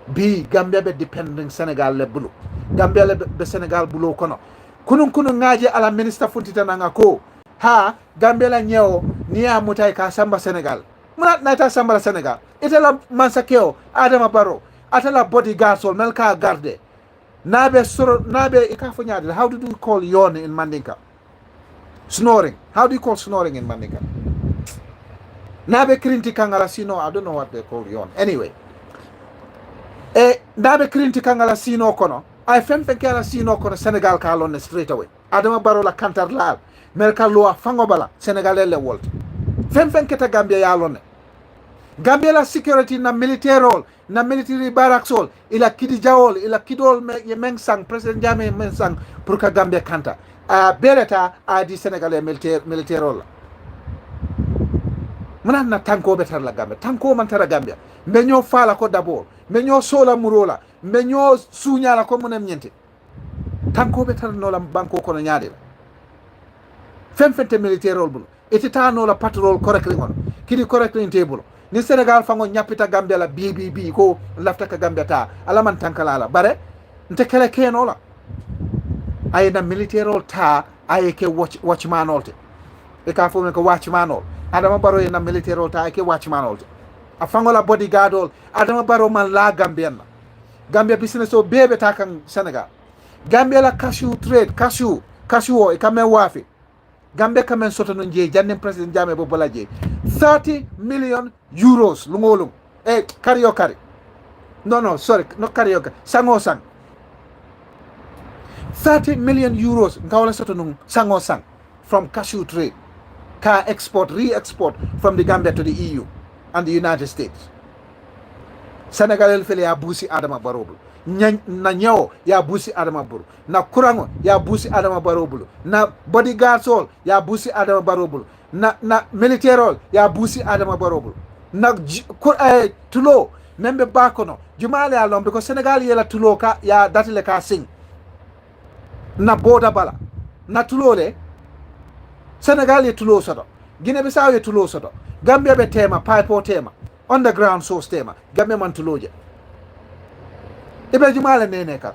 [SPEAKER 1] bi Gambia be depending Senegal le bulu Gambia le be Senegal bulu kono kunun ngaje ala minister funtita nanga ko ha Gambia la ñewo ni amutay ka samba Senegal Munat naita sambala Senegal. Itala mansakeo Adama Barrow. atala bodyguard sol melka garde nabe soro nabe ikafonyade. How do you call yon in Mandinka? Snoring. How do you call snoring in Mandinka? Nabe krinti kangala sino, I don't know what they call yon. Anyway. Nabe krinti kangala sino kono. I femfe kala sino kono Senegal kalon straight away. Adama Barrow la kantar laal. Melka loa fangobala Senegal le wolt. Femfe keta Gambia yalone. Gambia la security na military barracks all ila kidi jawol ila kidol ye mengsang President Jammeh mengsang pour ka Gambia kanta beleta a di Senegal militaire all manan na tanko betar la Gambia tanko man tara Gambia mbe ñoo fala ko d'abord mbe ñoo sola murola mbe ñoo suñala ko munem ñente tanko betar no la banko ko no ñaade femfente militaire all bulu etita no la patrol correctly on kidi correctly table ni Senegal fango ñapita Gambia la BBB ko lafta ka Gambia ta alaman tankala la bare nte kele keno la ay na militaire ol ta ay ke watchman ol te e ka fo ko watchman ol Adama Barrow na militaire ol ta ay ke watchman ol te a fango la bodyguard ol Adama Barrow man la Gambia na Gambia business o bebe ta kan Senegal Gambia la cashew trade cashew o e kamen wafi Gambia kamen soto non je jannem President Jammeh bo bola je 30 million euros lungolung kari no sorry no karaoke sango sang 30 million euros ngawla soto nung sango sang from cashew trade ka export re-export from the Gambia to the EU and the United States. Senegal fele ya busi Adama Barrow na nyawo ya busi Adama Barrow na kurango ya busi Adama Barrow na bodyguards all ya busi Adama Barrow na militaire all ya busi Adama Barrow na tulo membe bakono jumale alon because Senegal yela tulo ka ya datile ka sing na boda bala na tulo le Senegal ye tulo soto Guinea Bissau ye tulo soto Gambia be tema pipe tema underground source tema Gambia man tuloje ibe jumale nene ka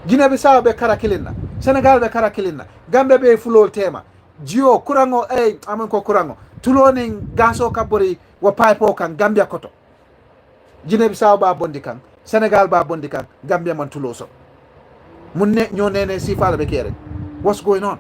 [SPEAKER 1] Guinea Bissau be karakilina Senegal be karakilina Gambia be fulol tema jio kurango aman ko kurango tuloning gaso kabori wa pipe kan Gambia koto Guinea Bissau ba bondi kan Senegal ba bondi kan Gambia man tulo so munne ñoo nene si fala be kere what's going on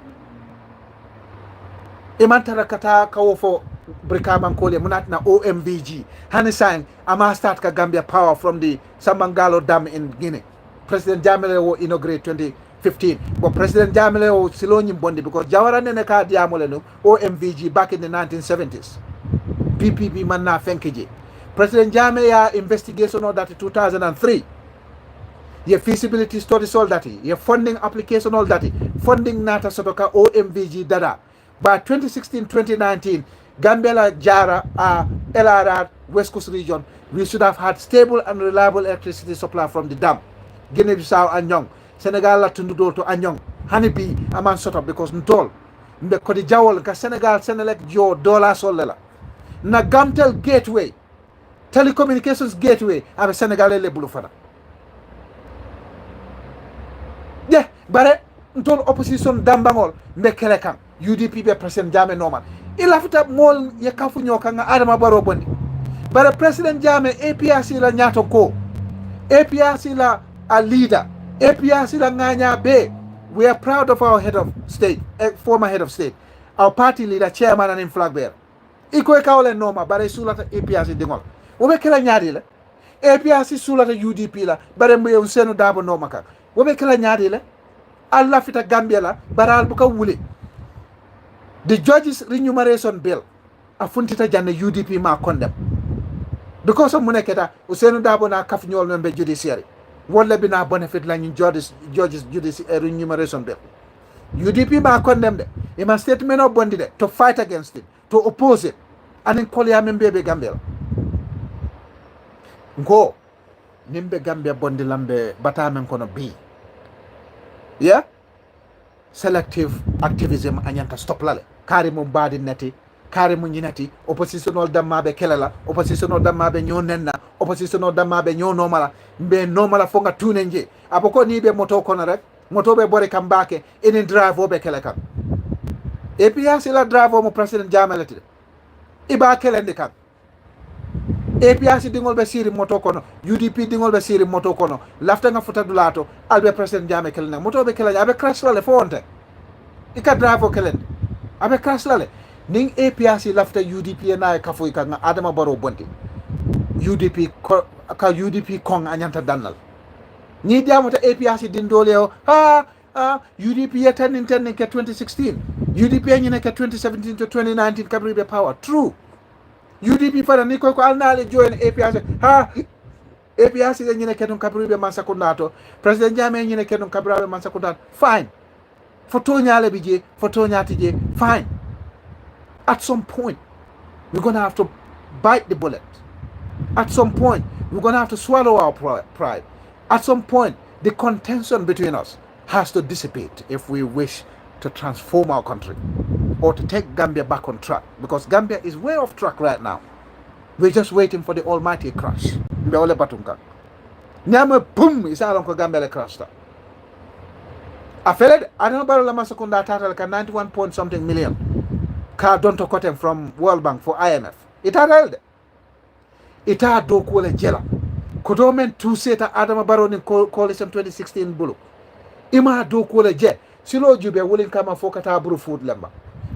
[SPEAKER 1] imantara kata kawo fo brikaman kole munat na OMVG hani sang ama start ka Gambia power from the Samangalo Dam in Guinea. President Jammeh will inaugurate 2015 but President Jammeh will siloni bondi because Jawara nene ka diamole no OMVG back in the 1970s PPP man na fenkeje President Jammeh ya investigation of that 2003 ye feasibility study all that ye funding application all that funding nata sotoka OMVG dada by 2016-2019 Gambia la Jara LRR West Coast region we should have had stable and reliable electricity supply from the dam Guinea Bissau Anyong Senegal la tundu to Anyong honeybee aman sort of because ntol mbe kodi jawol ka Senegal Senelec jo dollar solela na Gamtel gateway telecommunications gateway abe Senegal le bulu fana bare ntol opposition dambangol mbe kele kan UDP be President Jammeh normal ila fita mol ye kafu nyoka nga Adama Barrow bondi bare President Jammeh APRC la nyato ko APRC la a leader APRC la nganya be we are proud of our head of state former head of state our party leader chairman and flag bearer iko e kawle normal bare sulata APRC dingol wobe kala nyaadi la APRC sulata UDP la bare mbe Ousainou Darboe normal ka wobe kala nyaadi la Allah fita Gambia la baral buka wuli the judges remuneration bill a funtita janne UDP ma condemn because of muneketa Ousainou Darboe na kaf ñol membe judiciary wala bina benefit la ñu judges judiciary remuneration bill UDP ma condemn de e ma statement of bondi de to fight against it to oppose it anin kolya membe be Gambia ngo nimbe Gambia bondi lambe batamen kono bi yeah selective activism anyanta stop lale kari mum badi nati kari mum nyinati oppositional dammabe kelela oppositional dammabe nyonenna oppositional dammabe nyonomala mbe nomala fonga tunenje aboko ni be moto kono rek moto be bore kambake enen drive obe kele kan APRC la drive mo President Jammeh lati iba kelende kan APRC dingol be siri moto kono UDP dingol be siri moto kono lafta nga futa dulato albe president jame kelna moto be kelanya abe crash lale fonte ika drive kelen abe crash lale ning APRC lafta UDP na ka fo ika nga Adama Barrow bonti UDP ka UDP kong anyanta dannal ni diamata APRC dindole o UDP ya tanin ke 2016 UDP nyine ke 2017 to 2019 kabri be power true UDP fana ni ko alnaale join APRC APRC nyine ke don kabri be mansa kundato president Jammeh nyine ke don kabri be mansa kundato fine photo nyale bije photo nyati je fine at some point we're going to have to bite the bullet. At some point we're going to have to swallow our pride. At some point the contention between us has to dissipate if we wish to transform our country or to take Gambia back on track, because Gambia is way off track right now. We're just waiting for the almighty crash. Mbeole batunka nyame boom isala ko Gambia le crash ta afele Adama Barrow la masakunda tatal ka 91 point something million ka donto kotem from World Bank for IMF ita dalde ita do ko le jela ko do men tu seta Adama Barrow ni coalition 2016 bulu ima do ko le je silo jube wolin kama fokata buru food lamba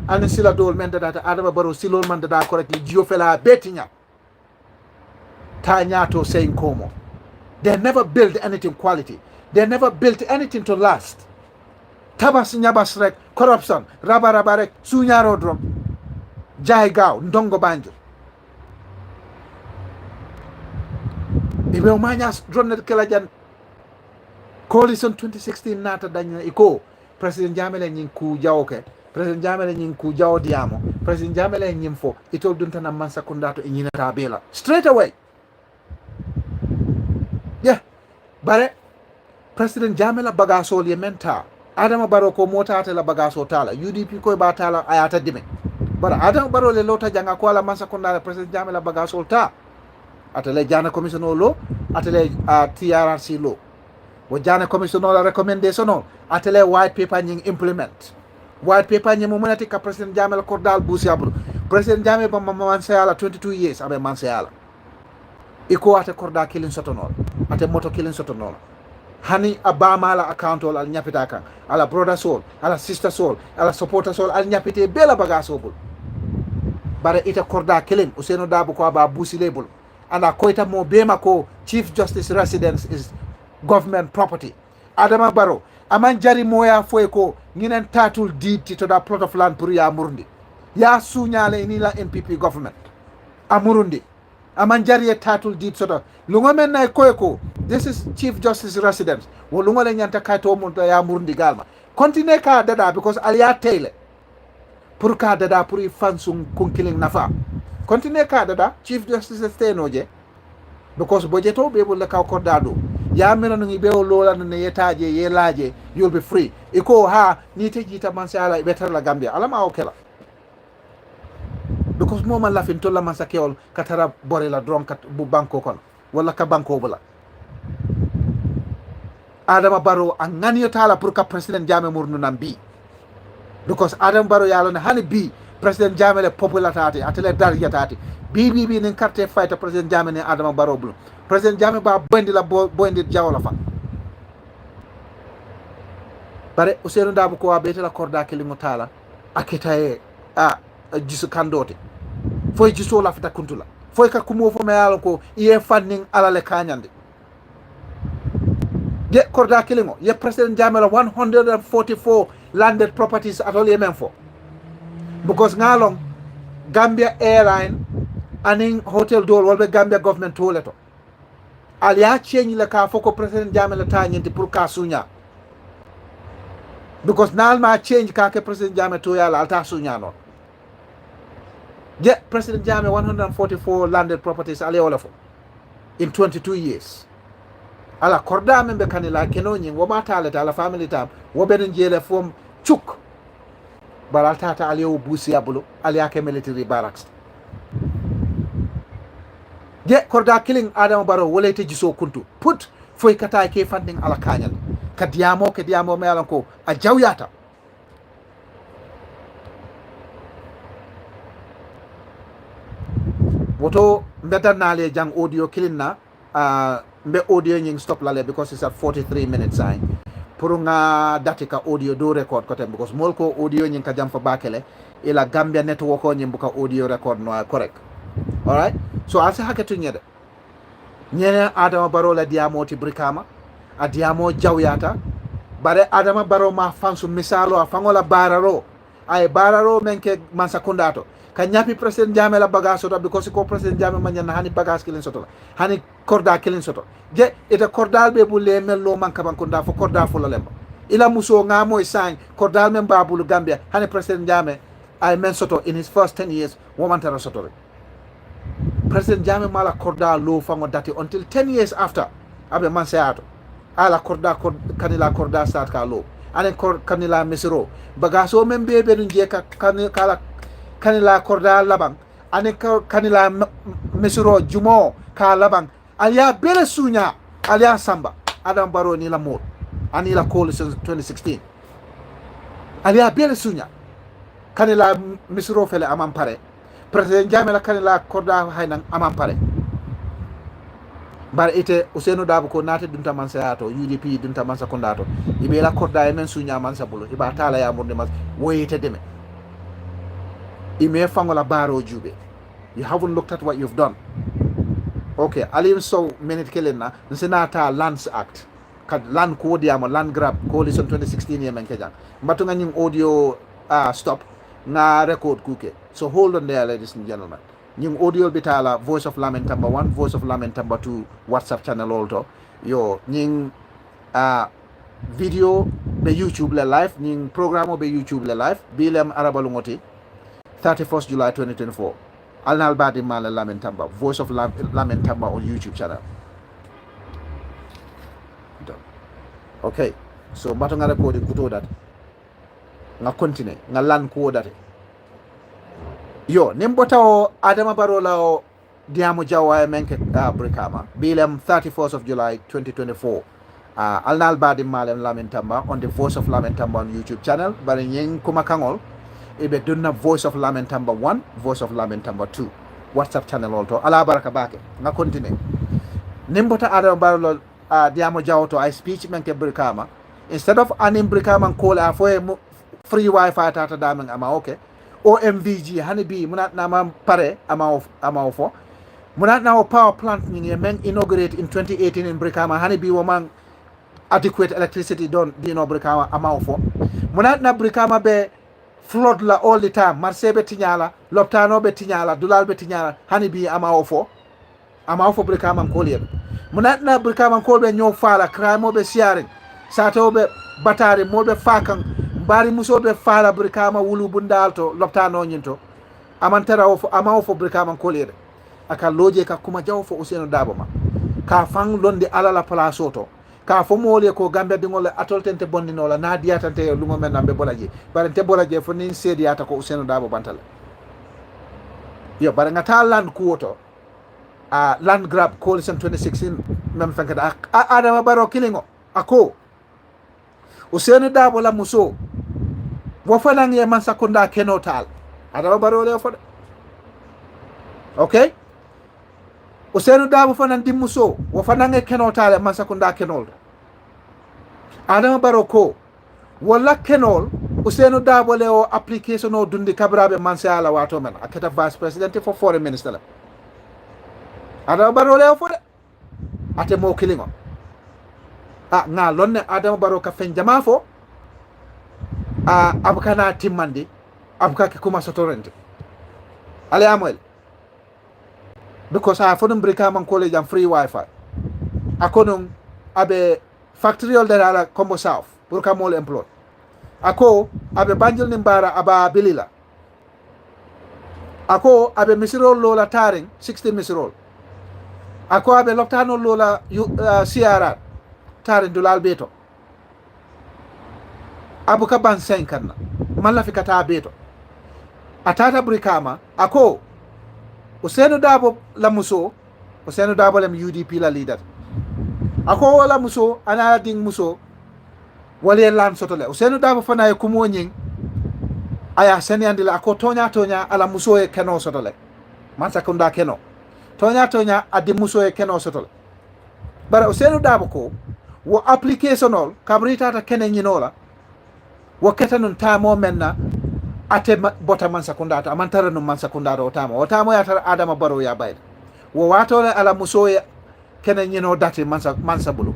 [SPEAKER 1] an sila dol men data Adama Barrow silo man data correctly jio fela betinya ta nyato saying komo. They never built anything quality. They never built anything to last. Tabas nyabas rek corruption raba rek sunyaro drum jay gaw ndongo banjo ibe o manyas dronnet kelajan coalition 2016 nata danya iko president Jammeh le nyin ku jawke president Jammeh le nyin ku jaw diamo president Jammeh le nyin fo itol dunta na man sakundato e nyina tabela straight away. Yeah, bare president Jammeh la bagaso li menta Adama Barrow ko mota ta la bagaso tala UDP ko ba tala ayata dime bara Adama Barrow le lota janga ko ala man sakunda president Jammeh la bagaso ta atale jana commission lo atale TRRC lo wo jana commission la recommendation atale white paper nying implement white paper nying mo monati ka president Jammeh la ko dal busi abru president Jammeh ba man sayala 22 years abe man sayala iko ate korda kilin sotonol ate moto kilin sotonol hani abama ala account ol al nyapita kan ala brother soul ala sister soul ala supporter soul al nyapite bela bagaso bul bare ita korda kilin Useno Darboe ko ba busi lebul ana koita mo bema ko chief justice residence is government property. Adama Barrow aman jari moya foy ko nginen tatul deed to da plot of land pour ya murundi ya sunyale ni la NPP government amurundi aman jari tatul deed soto lungo men nay koyko this is chief justice residence wo lungo le nyanta kayto mun to ya murundi galma continue ka dada because aliya tele pour ka dada pour fansung kunkiling nafa continue ka dada chief justice stenoje because budgeto be bol ka ko dado ya mena ngi be lola ne yetaje ye laje you'll be free iko ha ni te jita man sala better la Gambia alama o kela because moma la fin to la masakewol katara bore la dron kat bu banko kon wala ka banko bula Adama Barrow an ngani tala pour ka president Jammeh murnu nambi because Adama Barrow yalo ne hani bi president Jammeh le populatati atele dar yatati bi nin carte fight president Jammeh ne Adama Barrow bulu president Jammeh ba bondi la bondi jawla fa bare Useno Darboe ko abete la korda kelingo tala akita e jisu kandote foy jiso la fita kuntula foy ka kumo fo me yalo ko iye fanning alale kanyande ye korda kelingo ye president Jammeh la 144 landed properties at all yemen fo because ngalong Gambia airline aning hotel dol wolbe Gambia government toileto aliya change la ka foko president Jammeh la tanyenti pour ka sunya because nal ma change ka ke president Jammeh to yala alta sunya non je president Jammeh 144 landed properties ale wala fo in 22 years ala korda men be kanila kenonyin wo ma tale ta la family tam wo benen jele fom chuk balal tata aliyo busi abulo aliya ke military barracks je korda killing Adama Barrow wolete jiso kuntu put foy kata ke funding ala kanyal kadiyamo me alan ko a jawyata woto mbetanale jang audio kilina mbe audio nying stop lale because it's at 43 minutes sign pour nga dati ka audio do record kote because molko audio nying ka jam fa bakele ila Gambia network ko nyim buka audio record no correct. All right, so asa haketu nyede nyene Adama Barrow la diamoti brikama a diamo jawyata bare Adama Barrow ma fansu misalo a fangola bararo ay bararo menke mansa kundato ka nyapi president Jammeh la bagage soto because ko president Jammeh manyana hani bagage kilin soto hani korda kilin soto je ita kordal be bulle mello man kaban kunda fo korda fo lemba ila muso ngamo sign kordal men babulu Gambia hani president Jammeh ay men soto in his first 10 years woman tara soto president Jammeh mala korda lo fango dati until 10 years after abe man seato ala korda kanila korda start ka lo ane kanila misiro bagaso men bebe dun je ka kala kanila korda labang ane kanila misiro jumo ka labang alia bele sunya alia samba Adama Barrow ni la mot ani la coalition 2016 alia bele sunya kanila misiro fele amam pare president Jammeh la kanila korda haynan amam pare bar ite Ousainou Darboe ko naate dunta man sayato UDP dunta man sakondato ibe la korda e men sunya man sabulo iba tala ya murde mas woyete deme ime fangola Barrow jube. You haven't looked at what you've done. Okay, alim so minute kelena nsenata Lands Act kad land ko diamo land grab coalition 2016 yemen kejang mbatu nga nying audio stop na record kuke. So hold on there, ladies and gentlemen. Nying audio bitala Voice of Lament number 1, Voice of Lament number 2 WhatsApp channel also. Yo nying video be YouTube le live, nying program be YouTube le live. Bilem arabalungoti 31st July 2024. Alnal Badi Mala Lament Tamba, Voice of Lament Tamba on YouTube channel. Done. Okay, so bato nga recording kuto dat. Nga continue, nga lan ko dati. Yo, nimbota o Adama Barrow la o diamo jawa e menke brikama. Bilem 31st of July 2024. Alnal Badi Mala Lament Tamba on the Voice of Lament Tamba on YouTube channel. Bari nyeng kumakangol. Ibe dunna Voice of Lament number 1, Voice of Lament number 2 WhatsApp channel also ala baraka bake nga continue nimbota Adama Barrow diamo jawto I speech menke brikama instead of anim brikama call a fo free wifi tata damen ama okay OMVG hani bi munat na ma pare ama fo munat na power plant ni men inaugurate in 2018 in brikama hani bi woman adequate electricity don di no brikama ama fo munat na brikama be flood la all the time marché be tiñala loptano be tiñala dulal be tiñala hani bi ama ofo brikama ko liebe munatna brikama ko be ñoo faala crime be siaring sato be batari mo be fakan bari muso be faala brikama wulu bundalto loptano nyinto amantara ofo ama ofo brikama ko liebe aka loje ka kuma jaw fo Ousainou Darboe ma ka fang londe alala place oto ka fo mole ko Gambia dingol atoltente bondinola na diatante lumo men nambe bolaje barante bolaje fo nin sediata ko Ousainou Darboe bantala yo bara ngata land kuoto land grab coalition 2016 mem fankada Adama Barrow kilingo ako Ousainou Darboe la muso wo fanan ye man sakunda kenotal Adama Barrow le fo okay Ousainou Darboe fanan dimmuso wo fanange kenotale man sakunda kenol Adama Barrow ko wala kenol Ousainou Darboe le o application o dundi kabrabe man se ala wato men akata vice president for foreign minister la Adama Barrow le o fo de ate mo kilingo nga lonne Adama Barrow ka fen jama fo abukana timmandi abuka kuma sotorente ale amoel because I found Brikama college and free Wi-Fi. Akonung abe factory all that ala Combo South. Burkamol employ. Ako abe Banjul Nimbara aba Bilila. Ako abe Misirol Lola Taring 16 Misirol. Ako abe Loptano Lola CRR Taring Dulal Beto. Abuka ban senkanna. Malafikata Beto. Atata Brikama. Ako Ousainou Darboe la muso Ousainou Darboe lem UDP la leader ako wala muso ana ding muso wale lan sotole Ousainou Darboe fana e kumo nying aya seni andila ako tonya ala muso e keno sotole man sakunda keno
[SPEAKER 2] tonya adi muso e keno sotol bara Ousainou Darboe ko wo application ol kabritata kene ñinola wo keta nun tamo menna ate bota man sakundata amantara nun man sakundata o tamo ya tara Adama Barrow ya bayda wo watole ala muso e kene ñino dati mansa bulu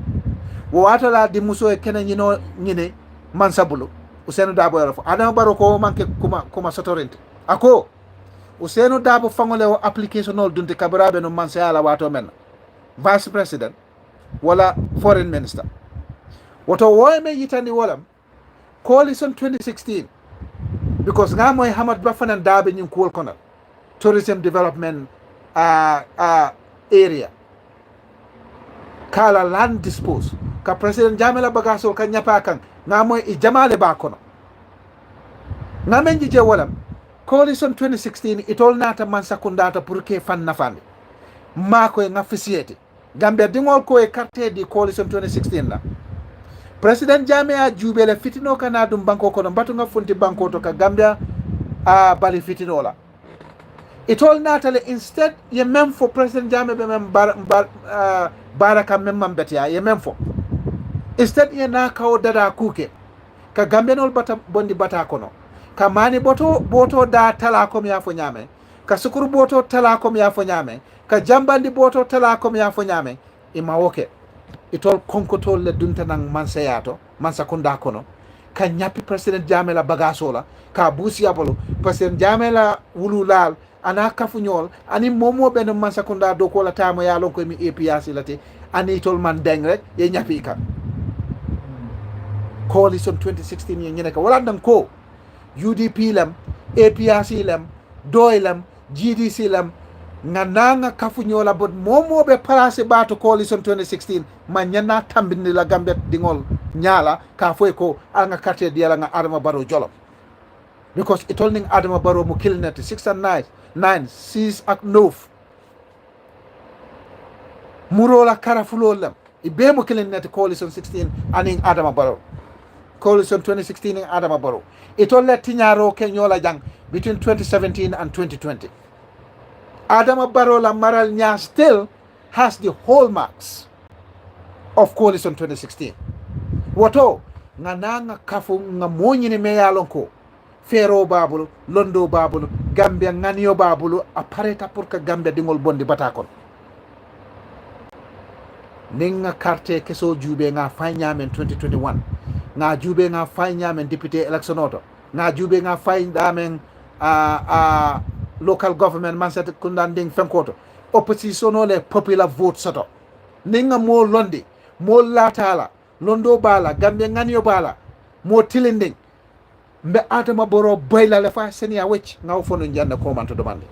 [SPEAKER 2] wo watola di muso e kene ñino ñine mansa bulu Ousainou Darboe yala fo Adama Barrow ko manke kuma sotorinte ako Ousainou Darboe fangole o application ol dunte kabiraɓe no mansa ala wato menna vice president wala foreign minister woto woyme yitandi wolam coalition 2016 because nga moy Hamad Ba fanan Darboe ñing kuwol konal tourism development area kala land dispose ka president Jamila Bagasol ka ñapa kan nga moy i jamale ba kono nga men je wolam coalition 2016 itol nata man sakundata pour que fan nafande mako nga fisiyete Gambia dingol ko e carte di coalition 2016 la president Jammeh juubele fitino kana dum banko kono batu nga funti banko to ka Gambia bali fitino la itol natale instead ye même fo president Jammeh be même baraka même mambetia ye même fo instead ye na kawo dada kuke ka Gambia nol bata bondi bata kono ka mani boto da tala ko mi afo nyame ka sukuru boto tala ko mi afo nyame ka jambandi boto tala ko mi afo nyame ima woke itol konkotol le dunta nang mansayato mansakunda kono ka nyapi president Jammeh la bagasola ka busi abolo president Jammeh la wululal ana kafunyol ani momo ben mansakunda do ko la tamo ya lon ko mi APRC lati ani tol man deng rek ye nyapi ka coalition 2016 ye nyene ka wala dan ko UDP lam APRC lam doy lam GDC lam nga nanga kafuñola bot momo be placé bato coalition 2016 ma ñana tambini la Gambia dingol ñala ka foy ko nga carte diala nga Adama Barrow jolo because it only Adama Barrow mo kilnet 6 and 9 6 ak 9 murola karafulo lam ibe mo kilnet coalition 16 aning Adama Barrow coalition 2016 in Adama Barrow it only tiñaro ke ñola jang between 2017 and 2020 Adama Barrow la Maral Nya still has the hallmarks of coalition 2016. Woto nga nanga kafu nga monyini meyalon ko Fero babulu, Londo babulu, Gambia nganio babulu apareta pour que Gambia dingol bondi batakon. Ninga carte keso jube nga fay nyamen 2021. Nga jube nga fay nyamen député election auto. Nga jube nga fay damen local government man set kundanding fenkoto opposition le popular vote soto ninga mo londi mo latala londo bala Gambia nganyo bala mo tilinding mbe Adama Barrow bayla le fa senia wecc ngaw fono janna ko man to demande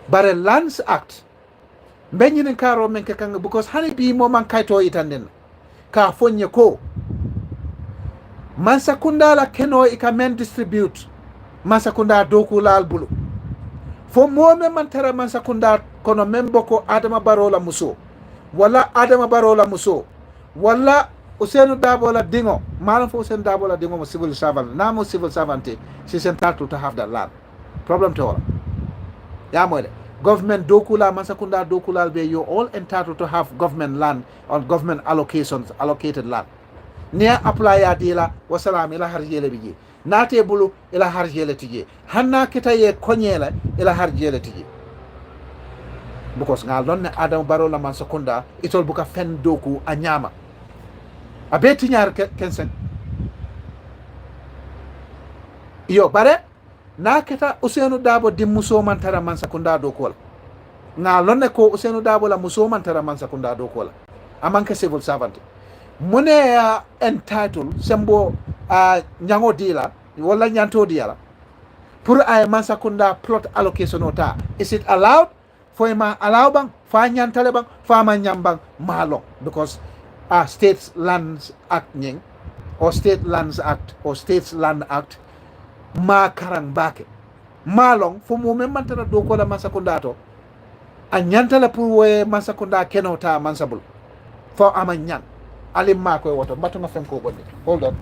[SPEAKER 2] bare lands act mbe nyinin karo men ka kanga because hani bi mo man kayto itanden ka fonye ko man sakunda la keno ika men distribute man sakunda doku lal bulu fo momen man tara man sakunda kono men boko Adama Barrow la muso wala Adama Barrow la muso wala Ousainou Darboe la dingo malam fo Ousainou Darboe la dingo mo civil servant na mo civil servant she's entitled to have that land problem to all ya mo de government dokula man sakunda dokula be you all entitled to have government land or government allocations allocated land ne apply ya dila wasalam ila harjele biji nate bulu ila harjele tije hanna kitaye konyela ila harjele tije because ngal don ne Adama Barrow la man sakunda itol buka fen doku a nyama a beti ñaar kensen yo bare na keta Ousainou Darboe di muso man tara man sakunda doku wala ngal ne ko Ousainou Darboe la muso man tara man sakunda doku wala amanka civil servant mune entitled sembo nyango dila wala nyanto dila pour ay man sakunda plot allocation ota is it allowed for ma allow bang fa nyantale bang fa ma nyambang malo because States Lands Act nying or State Lands Act or States Land Act ma karang bake malong fo mo men mantara do ko la man sakunda to a nyantale pour we man sakunda kenota man sabul fo ama nyang alim ma koy woto mbatu na fen ko bonde hold on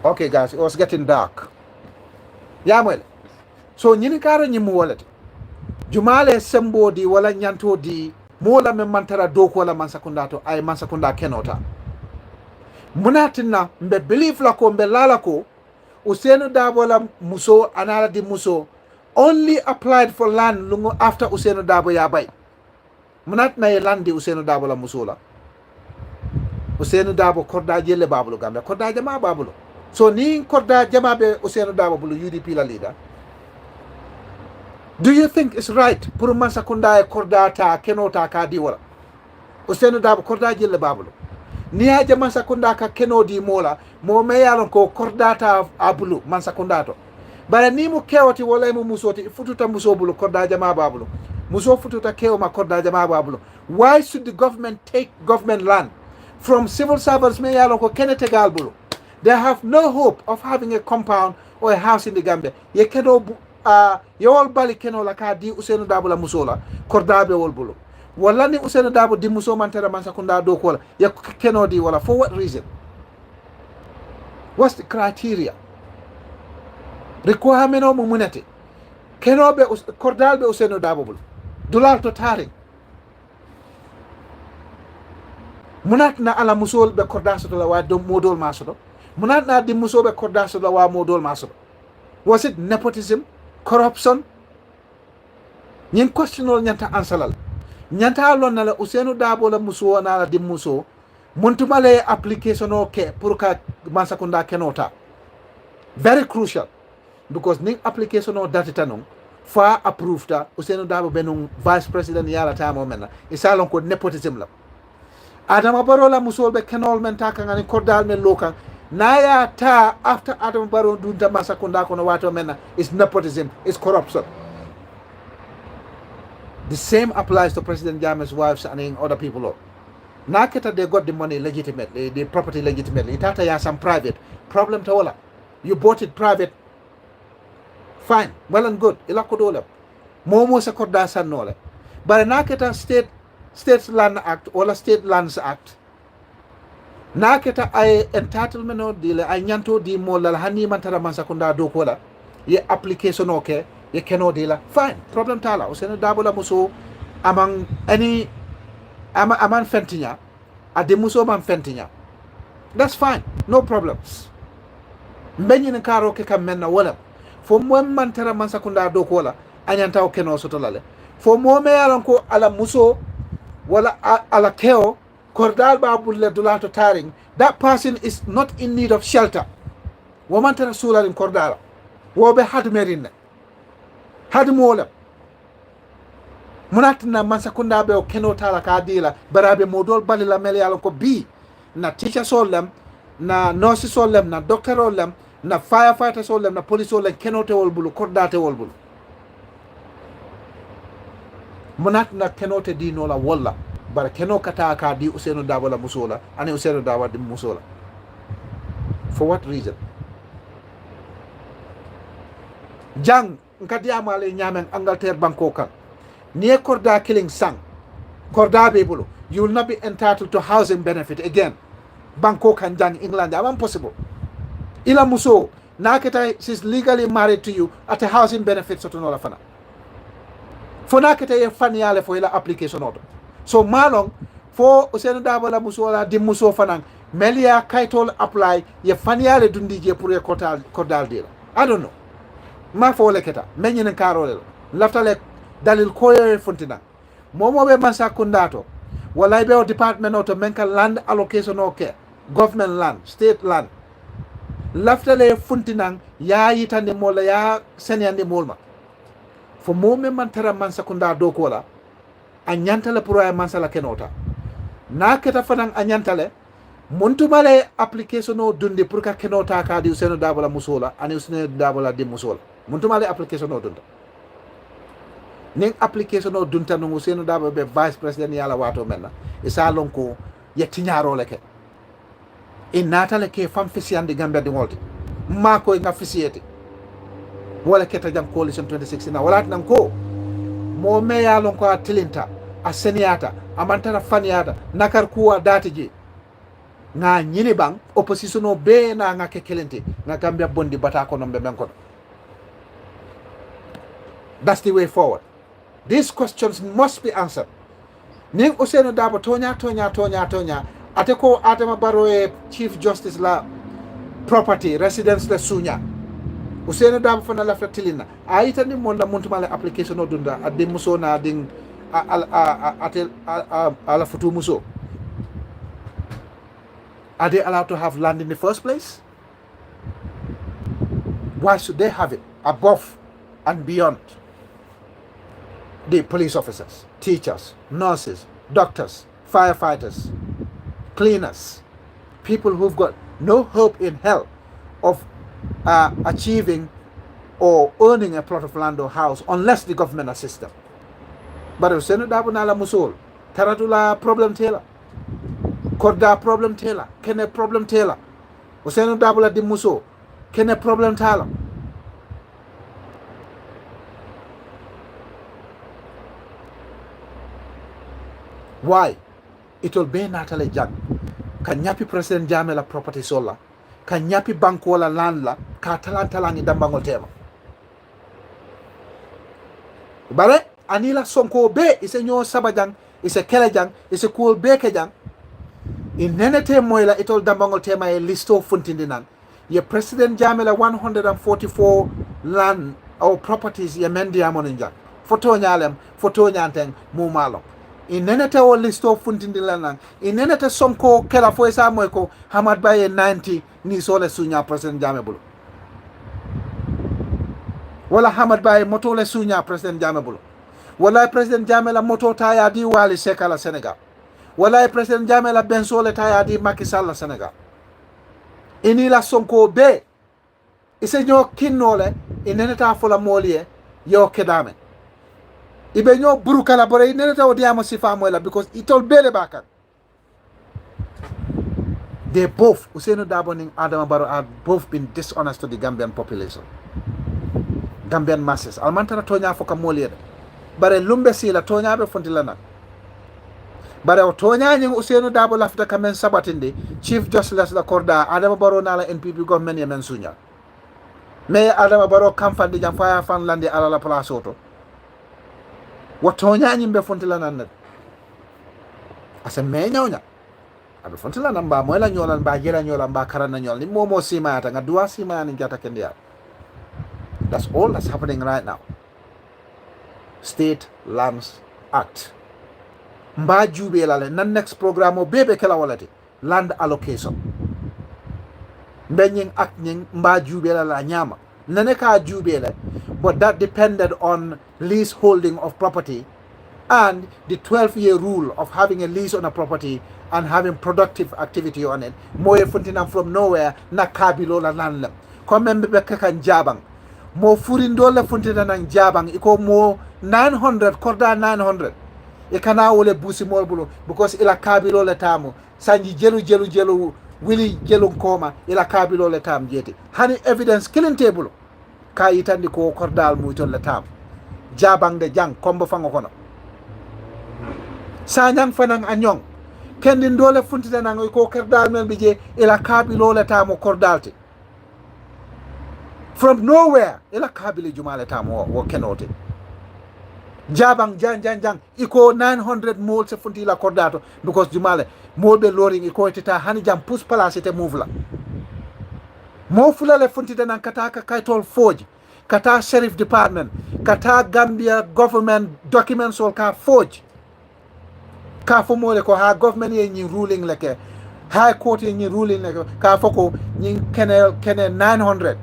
[SPEAKER 2] Okay, guys, it was getting dark. Yamwele. So nyini karo nyimu wallet. Jumale sembo di wala nyanto di mola me mantara doko wala mansakundato ay mansakunda kenota. Munatina mbe believe lako mbe lalako Usenu Darboe la muso anala di muso only applied for land lungo after Usenu Darboe ya bay. Munat na ye land di Usenu Darboe la muso la. Usenu Darboe korda jele babulu gambe korda jama babulu. So ni korda jama be Usenu Darboe bulu UDP la leader. Do you think it's right puru mansa kunda korda ta kenota ka di wala? Usenu Darboe korda jele babulu. Ni haja mansakunda ka keno di mola mo meyalon ko kordata abulu mansakundato bara ni mu kewati wala mu musoti fututa muso bulu korda jama babulu muso fututa kew ma korda jama babulu. Why should the government take government land from civil servants meyalon ko kenete galbulu? They have no hope of having a compound or a house in the Gambia. Ye keno yol bali keno la ka di Usenu Darboe la musola korda be wol bulu wala ni Usenu Darboe di muso mantara mansakunda do ko ya keno di wala. For what reason? What's the criteria? Requirement o munete keno be kordal be Usenu Darboe bul dulal to taring munat na ala musol be korda so la wa do modol masodo munat na di muso be korda so la wa modol masodo. Was it nepotism, corruption? Nyen questionol nyanta ansalal nyanta lon na la Usenu Darboe la muso na la di muso muntumale application o ke pour ka mansakunda kenota. Very crucial because ning application o datita non fa approved Usenu Darboe benung vice president yala tamo menna isalon ko nepotism la Adama Barrow la muso be kenol men taka ngani kordal men lokan naya ta after Adama Barrow dunta mansakunda kono wato menna is nepotism, is corruption. The same applies to President Jammeh's wives and other people. Naketa they got the money legitimately, the property legitimately. Itata ya some private problem to all. You bought it private, fine, well and good. Ila kodola. Momo sa korda san nole. But naketa State Land Act or State Lands Act. Naketa ay entitlement o dile ay nyanto di mola hani mantara mansakunda do kola. Ye application okay. Ye keno dila fine problem tala Usenu Darboe la muso among any aman fentinya ade muso man fentinya, that's fine, no problems. Mbenyi ne karo ke kam menna wala fo mo man tara mansakunda do kola anyanta o keno soto lale fo mo me yalan ko ala muso wala ala keo kordal ba bulle dulato taring, that person is not in need of shelter. Woman tara sulalin kordala wobe hadmerin hadi mola munatina mansakunda be o keno tala ka dila barabe modol balila mel yalla ko bi na teacher solam na nurse solam na doctor olam na firefighter solam na police olam keno te wol bulu kordate wol bulu munatina keno te di nola walla bara keno kata ka di Usenu Darboe la musola ani Usenu Darboe di musola. For what reason? Jang nkati amale nyamen Angleterre banko kan nie korda killing sang korda be bulu, you will not be entitled to housing benefit again. Banko kan jang England am impossible. Ila muso naketa she's legally married to you at a housing benefit soto no la fana fo naketa ye faniale fo ila application auto so malong fo Usenu Darboe la muso la di muso fanan melia kaitol apply ye faniale dundi je pour ye kordal dila. I don't know ma fo leketa menyinen karole laftale dalil koyo fontina momo be mansakunda to wala be o department auto menka land allocation okay government land state land laftale fontina ya yitande mola ya senyande molma fo momme man tara mansakunda do kola anyantale pour ay mansala kenota naketa fanan anyantale montumale application o dundi pour ka kenota ka di Usenu Darboe la musola ani Usenu Darboe la di musola muntumale application o dunta ning application o dunta no Usenu Darboe be vice president yala wato menna isa lonko yetti nyaro leke e natale ke fam fisiande Gambia di ngolti mako nga fisiete wala keta jam coalition 2016 na wala nan ko mo me ya lonko a tilinta a seniata amantana faniata nakar kuwa datiji nga nyini bang opposition o be na nga ke kelente nga Gambia bondi bata ko nombe men ko. That's the way forward. These questions must be answered. Ning Ousainou Darboe tonya ate ko Adama Barrow Chief Justice la property residence la sunya Ousainou Darboe fana la tilina ayita ni mon la montuma la application o dunda ade muso na ding ala futu muso. Are they allowed to have land in the first place? Why should they have it above and beyond the police officers, teachers, nurses, doctors, firefighters, cleaners, people who've got no hope in hell of achieving or earning a plot of land or house unless the government assists them? But Ousainou Darboe nala musol taratula problem tela korda problem tela kene problem tela Ousainou Darboe la di muso kene problem tala. Why? It will be natale jang ka nyapi President Jammeh la property sola ka nyapi banko la land la ka talantalangi dambangol tema bare anila sonko be ise nyo sabajang ise kelejang ise kuol be kejang in nenete moyla itol dambangol tema e listo funtindinan ye President Jammeh la 144 land or properties ye mendi amoninjang foto nyalem foto nyanteng mu malo in nenete o listo funtindinan in nenete sonko kela fo sa moy ko Hamad Baye 90 ni sole sunya President Jammeh bulu wala Hamad Baye moto le sunya President Jammeh bulu wala President Jammeh la moto taya di Wali Seck la Sénégal wala President Jammeh la benso le taya di Macky Sall la Sénégal ini la sonko be ise nyo kinnole ineneta fola molie yo kedame ibe nyo burukala bore ineneta odiamo sifa mola because itol bele bakan. They both, Ousainou Darboe and Adama Barrow, have both been dishonest to the Gambian population, Gambian masses. Almantana tonya foka molie bare lumbe sila tonya be fontilana bare o tonya nying Ousainou Darboe lafta kamen sabatinde Chief Justice la korda Adama Barrow nala NPP government yemen sunya me Adama Barrow kamfandi jam faya fan landi ala la place auto wo tonya nyimbe fontilana net asa me nyawnya abe fontilana mba moyla nyolan ba jela nyolan ba karana nyol ni momo simata nga dua sima ni jata kendia. That's all that's happening right now. State Lands Act mba jube lale nan next programme o bebe kala walati land allocation mbenying act nying mba jube lala nyama nane ka jube le, but that depended on lease holding of property and the 12-year rule of having a lease on a property and having productive activity on it. Moye funtina from nowhere na kabilo la land lem comme mbebe kan jabang mo furindo la funtina nang jabang iko mo 900 korda 900 e kana wole busi mol bulo because ila kabilo le tamu sanji jelu wili jelu koma ila kabilo le tam jeti hani evidence killing table ka yitandi ko kordal mu ton le tam jabang de jang kombo fango kono sanyang fanang anyong kendi ndole funtita nang ko kordal men bije ila kabilo le tamu kordalti from nowhere ila kabilo jumale tamu wo kenote jabang jang iko 900 mol se funti la kordato because jumale molbe loring iko tita hani jam pus place te move la mo fula le funti nan kata ka kaitol forge kata sheriff department kata Gambia government documents all ka forge ka fo mole ko ha government ye ni ruling leke high court ye ni ruling leke ka foko ni kene 900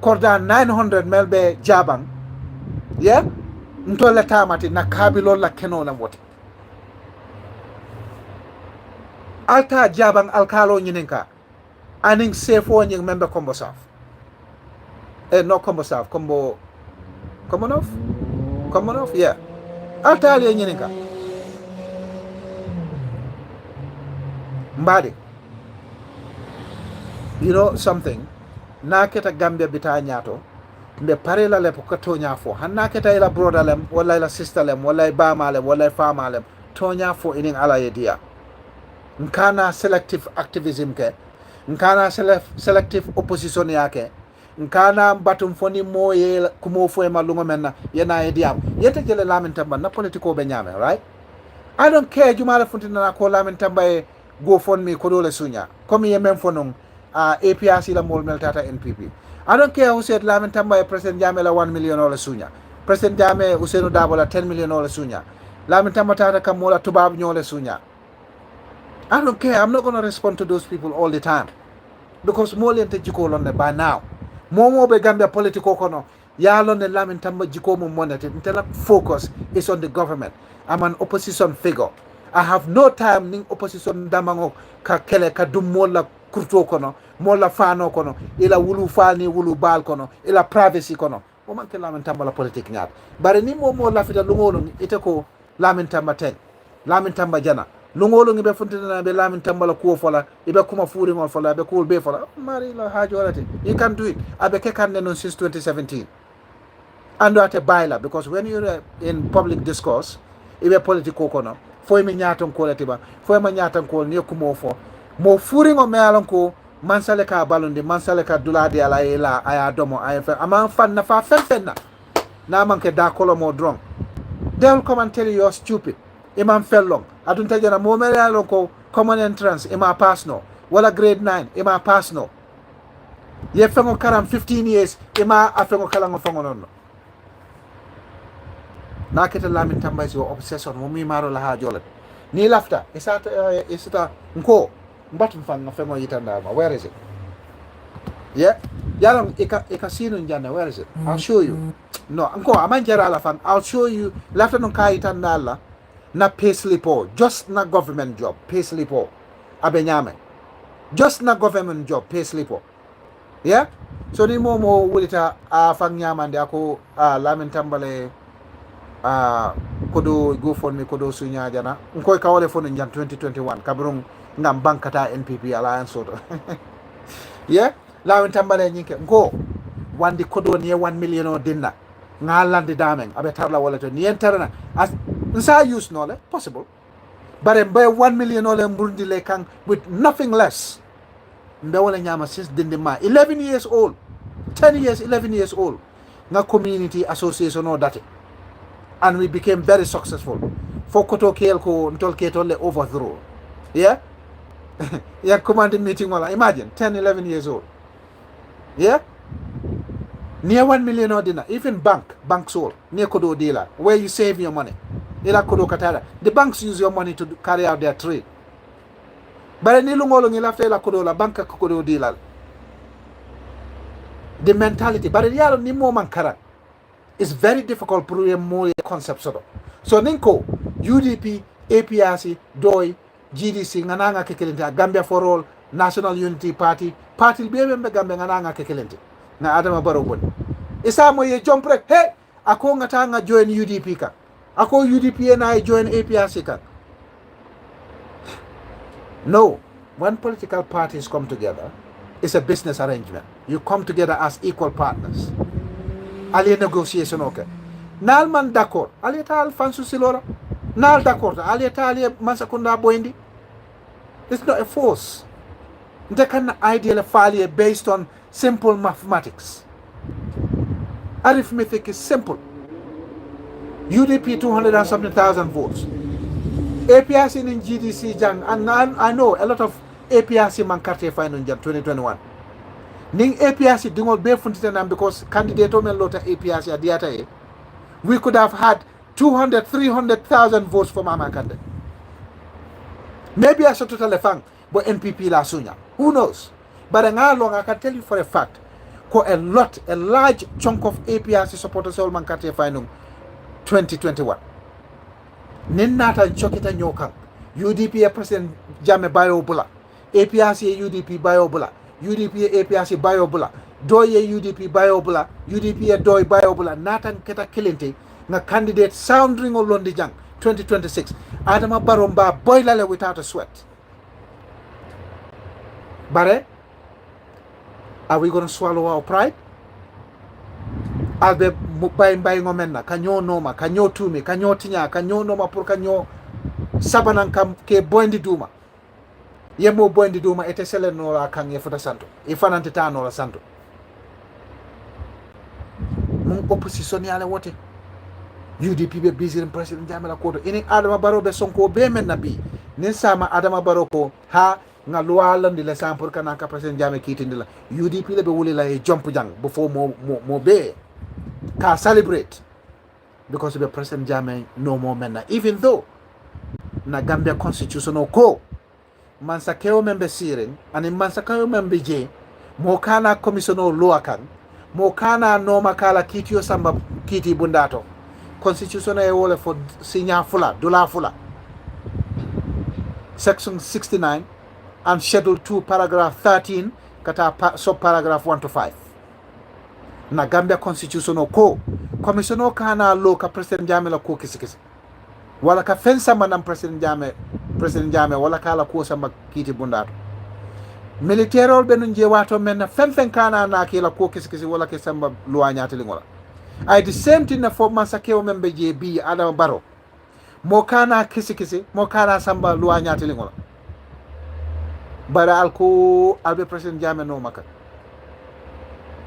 [SPEAKER 2] korda 900 melbe jabang yeah ntole tamati na kabilo la keno na wote alta jabang alkalo nyininka aning sefo nying member combo saf no combo saf combo common off yeah alta ali nyininka mbadi you know something na keta Gambia bita nyato mbe pare la le ko tonya fo hanna keta ila brother lem wala ila sister lem wala ba malem wala fa malem tonya fo inin ala yedia nkana selective activism ke nkana selective opposition yake nkana batum foni mo ye kumo fo e malungo menna yena e diam yete jele lamin tamba na politiko be nyame, right? I don't care jumala funtina na ko lamin tamba e go fon mi ko dole sunya comme ye men fonon APRC la mol meltata NPP. I don't care who said lamin tamba e president jame la 1 million dollars sunya, president jame Usainu Darboe la 10 million dollars sunya, lamin tamba tata kamola tubab nyole sunya. I don't care. I'm not going to respond to those people all the time. Because more than jiko lonne by now. More be Gambia political kono. Ya lonne lamin tamba jiko mo monete. Intela focus is on the government. I'm an opposition figure. I have no time ning opposition damango ka kele ka dum mola kurto kono, mola fano kono, ila wulu fani wulu bal kono, ila privacy kono. Mo man ke lamin tamba la politique nyat. Bare ni mo lafita lungolo ite ko lamin tamba ten. Lamin tamba jana. Lungolo ngi be funtina be lamin tambala ko fola ibe kuma furi ngol fola be ko be fola mari la hajo alati. You can do it. Abe ke kan non since 2017 ando ate baila, because when you're in public discourse ibe politiko kono foy mi nyaton ko latiba foy ma nyaton ko ne kumo fo mo furi ngo me alon ko mansale ka balonde mansale ka dulade ala ila aya domo aya fa ama fan na fa fenna na man ke da kolo mo drong, they'll come and tell you you're stupid. Imam fellong adun tajana mo mere alon ko common entrance ima pass no wala grade 9 ima pass no ye fengo karam 15 years ima afengo kala ngo fongo non na kete lamin tambay so obsession mo mi maro la ha jolat ni lafta isata nko mbatum fan no fengo yitanda ma, where is it? Yeah, yalang ika sino njana, where is it? I'll show you. No nko amanjera la fan, I'll show you lafta no ka yitanda la na payslipo, just na government job, payslipo, abenyame, just na government job, payslipo. Yeah? So ni mo wulita fang nyamande ako lamin tambale kodo GoFundMe kodo sunya jana nkoy kawale fon njan 2021 kabrung ngam bankata NPP alliance soto. Yeah? Lamin tambale nyike nko wandi kodo ni 1 million o dinna ngalande damen abe tabla wala to ni enterna as nsa use no le possible, but mbe 1 million ole mburundi le kan with nothing less mbe wala nyama since dinde ma 11 years old 10 years 11 years old nga community association o date, and we became very successful for koto kel ko ntol ketol le overthrow. Yeah. Yeah, commanding meeting wala imagine 10 11 years old. Yeah, near 1 million or dinner, even bank sold near kodo dealer where you save your money. Ila kodo katara. The banks use your money to carry out their trade. But ni lungolo ngi lafte ila kodo la banka kodo dealer. The mentality, but the yalo ni mo mankara. It's very difficult to more concepts sort of. So ninko UDP, APRC, DOI, GDC ngananga kekelente Gambia for All, National Unity Party bebe Gambia ngananga kekelente na Adama Barrow bon. Isa mo ye jump rek hey ako ngatanga join UDP ka. Ako UDP and I join APRC ka. No, when political parties come together, it's a business arrangement. You come together as equal partners. Ali negotiation okay. Nal man d'accord. Ali tal fansu silora. Nal d'accord. Ali tal mansakunda boindi. It's not a force. They can ideal failure based on simple mathematics. Arithmetic is simple. UDP 200 and something thousand votes. APRC in GDC jang, and I know a lot of APRC man carte final in 2021. Ning APRC dingol be funtitanam because candidate omen lota APRC adiata we could have had 200 300,000 votes for Mama Kande. Maybe I should totally fang but NPP la sunya. Who knows? But I can tell you for a fact, a large chunk of APRC supporters all man carte final 2021. Ninnata chokita nyoka. UDP president Jame Bayo Bula. APRC UDP Bayo Bula. UDP APRC Bayo Bula. Doye UDP Bayo Bula. UDP Doy Bayo Bula. Nathan Keta Kilente. Na candidate sounding of Londi Jang 2026. Adama Baromba boilale without a sweat. Bare, are we going to swallow our pride? Albe buying omenna kanyo noma kanyo tumi kanyo tinya kanyo noma pur kanyo sabanan kam ke bondi duma yemo bondi duma ete sele no la kan ye futa santo e fanante ta no la santo mon opposition yale wote UDP be busy in president Jamila Koto ini Adama Barrow be sonko be men nabi nin sama Adama Barrow ko ha nga luwalan di la sampur kana ka president Jame kitindi la UDP le be wuli la e jump jang before mo be ka celebrate because the president Jame no more men na even though na Gambia constitutional ko mansa keo membe siren ani mansa keo membe je mo kana commissioner law kan mo kana no makala kitio samba kiti bundato constitution e wole for signa fula dula fula section 69 and schedule 2 paragraph 13 kata sub paragraph 1 to 5 na Gambia constitution ko commissioner kana law ka president Jame la ko kisikisi wala ka fen samba nam president Jame wala kala ko samba kiti bundato militaire be nun je wato men fen kana na kila ko kisikisi wala ke samba loi nyatali ngola ay the same thing na fo mansa kewo membe je bi Adama Barrow mo kana kisikisi mo kana samba loi nyatali ngola bara alko albe president Jame no maka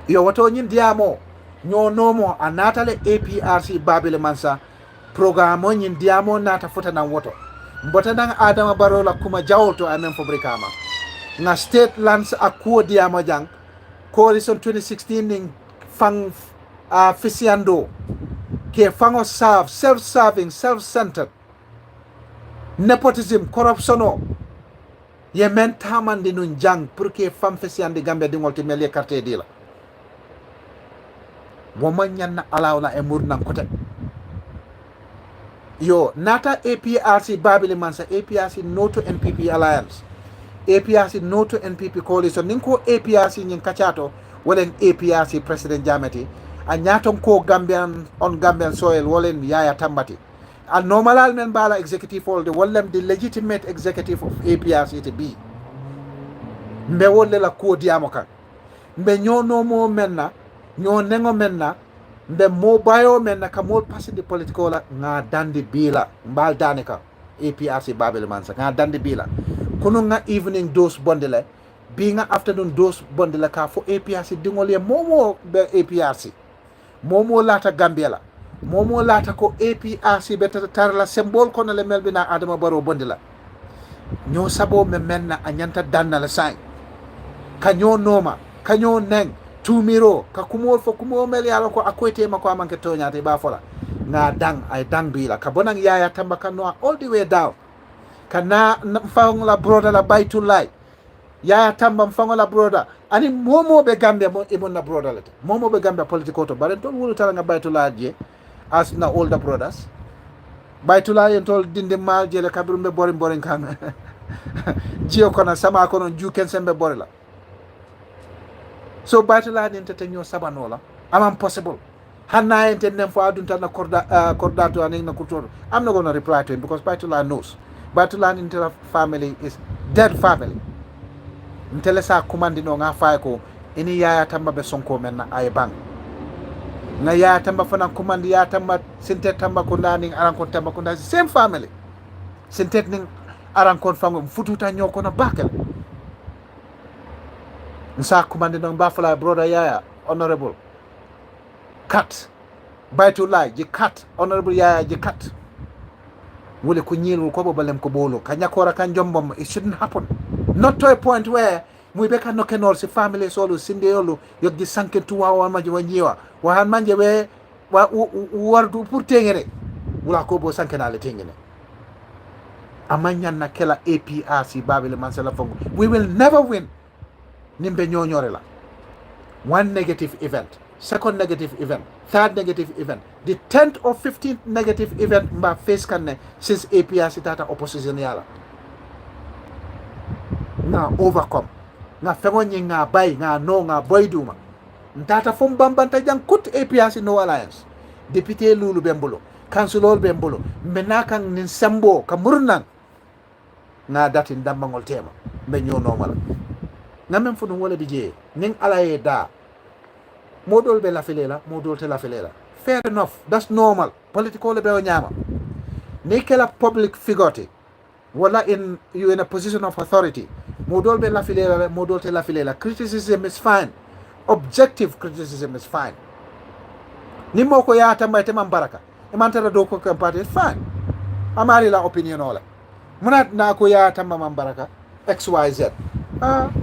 [SPEAKER 2] yo wato nyin diamo nyo nomo anatale APRC babile mansa programme nyin diamo nata fota nan woto mbota nan Adama Barrow la kuma jawto amen fabrikama nga state lands akuo diamo jang coalition 2016 ning fang fisiando ke fango self-serving self-centered nepotism corruption ye men tamandi nun jang pour que fam fisiandi Gambia dingol te mel carte di la woman nyanna alawla e murnan kote yo nata APRC babili mansa APRC no to NPP alliance APRC no to NPP coalition ninko APRC nyin kachato wolen APRC president Jamati a nyaton ko Gambian soil wolen Yaya Tambati a normal men bala executive holder wolen the legitimate executive of APRC to be mbe wolle la ko diamo kan mbe nyono mo menna nyo nengo menna mbe mo bayo menna ka mo passe de political la nga dandi bila mbal danika APRC babel mansa nga dandi bila kono nga evening dose bondele bi nga afternoon dose bondele ka fo APRC dingol ye momo be APRC momo lata Gambia la momo lata ko APRC be tar la symbole kono le melbina Adama Barrow bondela nyo sabo me menna anyanta danna la sai kanyo noma kanyo neng tumiro ka kumol fo kumo mel yalo ko akoyte mako amanke toñate ba fola nga dang ay dang bila ka bonang Yaya Tamba kano all the way down kana fang la broda la baytulay Yaya Tamba fang la broda ani momo be Gambia mo ibon la broda lete momo be Gambia political to bare ton wulu tala nga baytulay je as na older brothers baytulay en tol dinde mal je le kabrum be borin kan jio kono sama kono juken sembe borila so baytulay en tetenyo sabanola amam possible hanna enten nem fo adunta na kordato aning na kultur I'm not going to reply to him because baytulay knows baytulay inter family is dead family ntele sa commandi no nga fay ko ini Yaya Tamba be sonko men na ay bang na Yaya Tamba fana commandi Yaya Tamba sintet Tamba ko ndani aran ko Tamba ko ndani same family sintet ning aran ko fango fututa nyoko na bakel nsa commandi no bafala brother Yaya honorable cut baytulay ji cut honorable Yaya ji cut wole ko nyilul ko balem ko bolo kanyakora kan jombom it shouldn't happen not to a point where muy beka no kenol si family solo sinde yolo yoggi sanke tuwa wa maji wanyiwa wa han manje we wa wardu pour tengere wala ko bo sanke na le tengene amanya na kela APRC babele mansala fongo we will never win nimbe nyonyore la one negative event second negative event third negative event the 10th or 15th negative event mba face kanne since APRC tata opposition yala nga overcome nga fengo nyi nga bay nga no nga boyduma ntata fom bambanta jang kut APRC no alliance député lulu bembolo councilor bembolo menaka nin sembo ka murnan nga dati ndambangol tema be nyono mala nga mem funu wala bije ning alaye da modol be la filela modol te la filela fair enough that's normal political be o nyama ni kala public figure wala you in a position of authority modol be la filela modol te la filela. Criticism is fine. Objective criticism is fine. Ni moko ya tamba ite mambaraka e mantara do ko kampate fine. Amari la opinion ola munat na ko ya tamba mambaraka XYZ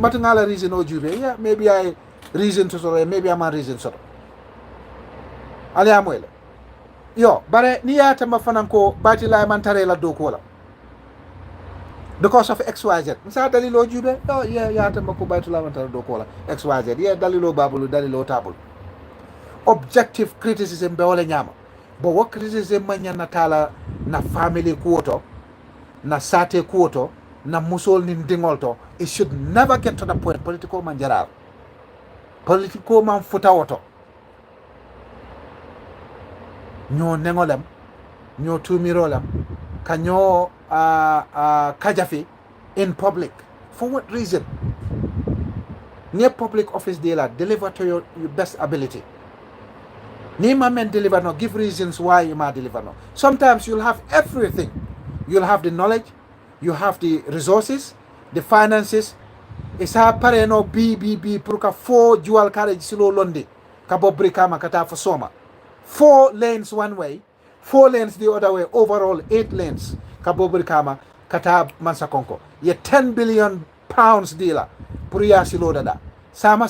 [SPEAKER 2] matangala reason o jube yeah maybe I reason to so maybe I'm a reason so ali amoyle yo bare ni ya tamba fanan ko bati la mantare la do ko la because of XYZ sa dalilo jube yo yeah ya tamba ko bati la mantare do ko la XYZ yeah dalilo babulu dalilo tabul objective criticism be wala nyama bo wo criticism manya natala na family kuoto na sate kuoto na musol ni dingol to it should never get to the point political manjara political man futa woto nyo nengolem nyo tumirolem kanyo kajafi in public for what reason near public office dealer deliver to your best ability. Nima men deliver no, give reasons why you might deliver no. Sometimes you'll have everything. You'll have the knowledge, you have the resources, the finances. Isa pare no BBB pruka 4 dual carriage silo londi. Kabo brikama kata for soma. 4 lanes one way, 4 lanes the other way, overall 8 lanes. Kabo brikama kata mansakonko. Ye 10 billion pounds dealer. Puriya silo dada. Sama.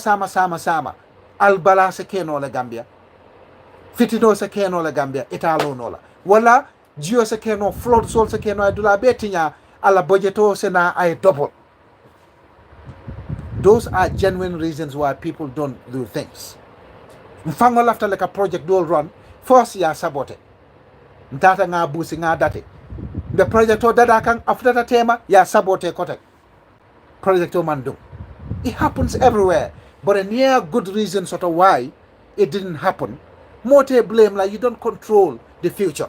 [SPEAKER 2] Albala se keno le Gambia. Fitino se keno la Gambia italo nola wala jio se keno flood sol se keno adula betinya ala budgeto se na ay double. Those are genuine reasons why people don't do things. Mfango after like a project do run first ya sabote mtata nga busi nga date the project o dada kan after that tema ya sabote kote project o mando. It happens everywhere but a near good reason sort of why it didn't happen. Mote blame like you don't control the future.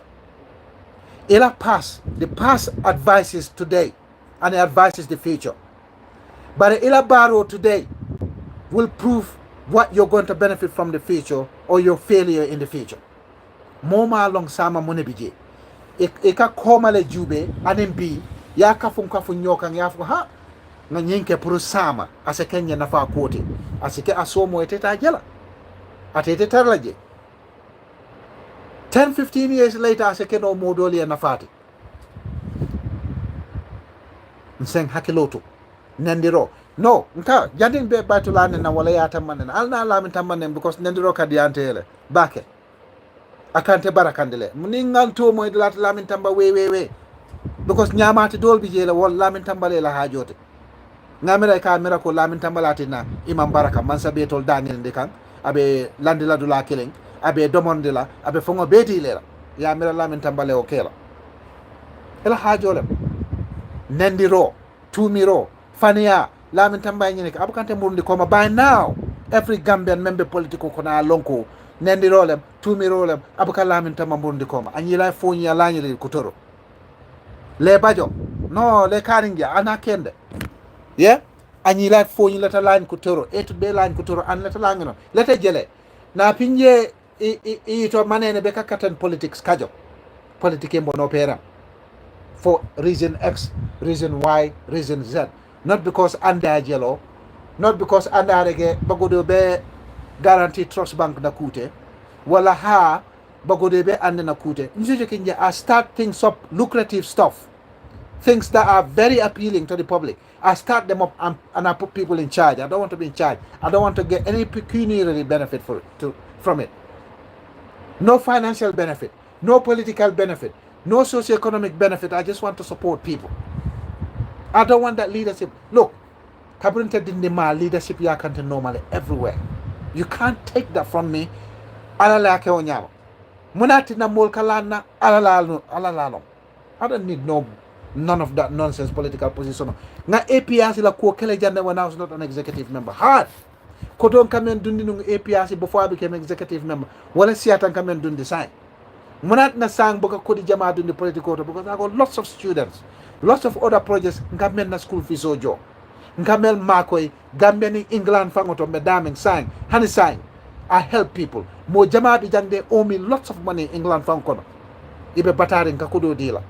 [SPEAKER 2] The past advises today and it advises the future. But the Barrow today will prove what you're going to benefit from the future or your failure in the future. Moma long sama monebije. Eka koma le jube anembi ya kafun nyoka nyafu ha na nyinke puru sama ase Kenya nafa kote asike asomo eteta jela atete tarlaje 10-15 years later ase keno modoli na fati nseng hakiloto nendiro no nka jadin be batulane na wala yata manen alna lamin tamanen because nendiro kadiyantele bake akante barakandele muningal to moy lat lamin tamba we because nyamati dolbi jela wal lamin tambale la hajote ngamira ka mira ko lamin tambalati na imam baraka man sabetol daniel ndekan abe landila dula killing abe domondila abe fongo beti lela ya mira lamin tambale o kela ela hajole nendiro tumiro fania lamin tambay nyine ka abukante murundi koma by now every Gambian member political kona lonko nendiro lem tumiro lem abuka lamin tamba murundi koma anyila fonya lanyiri kutoro le bajo no le karingia ana kende yeah anyila fonya lata lan kutoro etu be lan kutoro an lata langino lata jele na pinje to manene be kakatan politics kajo politique mbono pera for reason X, reason Y, reason Z. Not because anda jelo, not because anda rege bagodo be guarantee trust bank na kute, wala ha bagodo be anda na kute. Njuje kinja I start things up, lucrative stuff, things that are very appealing to the public. I start them up and I put people in charge. I don't want to be in charge. I don't want to get any pecuniary benefit from it. No financial benefit, no political benefit, no socio-economic benefit. I just want to support people. I don't want that leadership. Look, Kabrinta Dindima leadership yakante normally everywhere. You can't take that from me. Alala ke onyama. Munati na molkalana alalalo. I don't need none of that nonsense political position. Nga APRC la ko kele jande when I was not an executive member. Hard. Kodon kamen dundi nung APRC before I became executive member. Wala siyatan kamen dundi sign. Munat na sang boka kodi jama dundi political because I got lots of students, lots of other projects. Ngamel na school fees ojo. Ngamel makoy Gambia ni England fangoto medaming sign. Hani sign. I help people. Mo jama bi jang they owe me lots of money England fangoto. Ibe batari nkakudo dealer.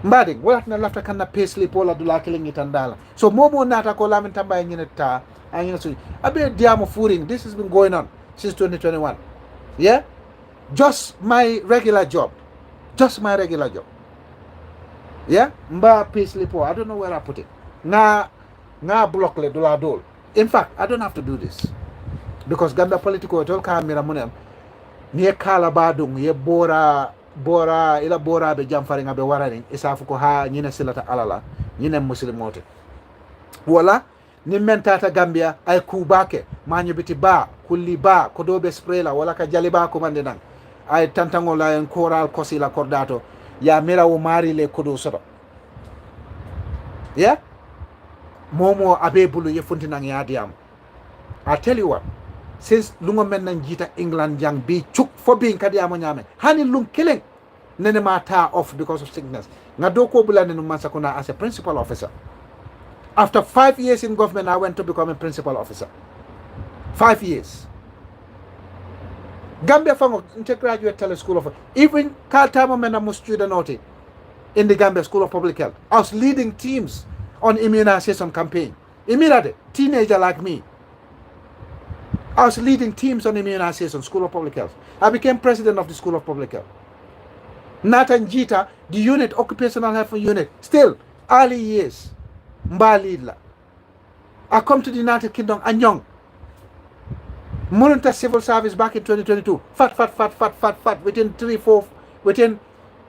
[SPEAKER 2] mbading wala na lafta kanna pesli pola dula killing itandala so momo nata ko lamin tamba e nyine ta a nyine so abe diamo furing. This has been going on since 2021. Yeah, just my regular job, yeah, mba pesli po. I don't know where I put it. Nga block le dula dol. In fact, I don't have to do this because Gambia political tol kamera munem ni kala badung ye bora ila bora be jamfari ngabe warani isafu ko ha nyina silata alala nyina muslimote wala ni mentata Gambia ay kubake manyo biti ba kulli ba ko dobe sprayla wala ka jaliba ko mande nan ay tantango la en koral kosila kordato ya mira wo mari le kodo soto yeah momo abe bulu ye funtinan ya diam. I tell you what, since lungo men nan jita England jang bi chuk for being kadiamo nyame hani lung killing nene mata off because of sickness nga do ko bulane no mansakuna as a principal officer. After 5 years in government, I went to become a principal officer. 5 years. Gambia fango graduate tele school of even Kaltama men am student naughty in the Gambia School of Public Health. I was leading teams on immunization campaign. Immediately, teenager like me. I was leading teams on immunization, School of Public Health. I became president of the School of Public Health. Nathan Jita, the unit, occupational health unit, still early years. Mbalidla. I come to the United Kingdom and young. Monitor civil service back in 2022. Fat. Within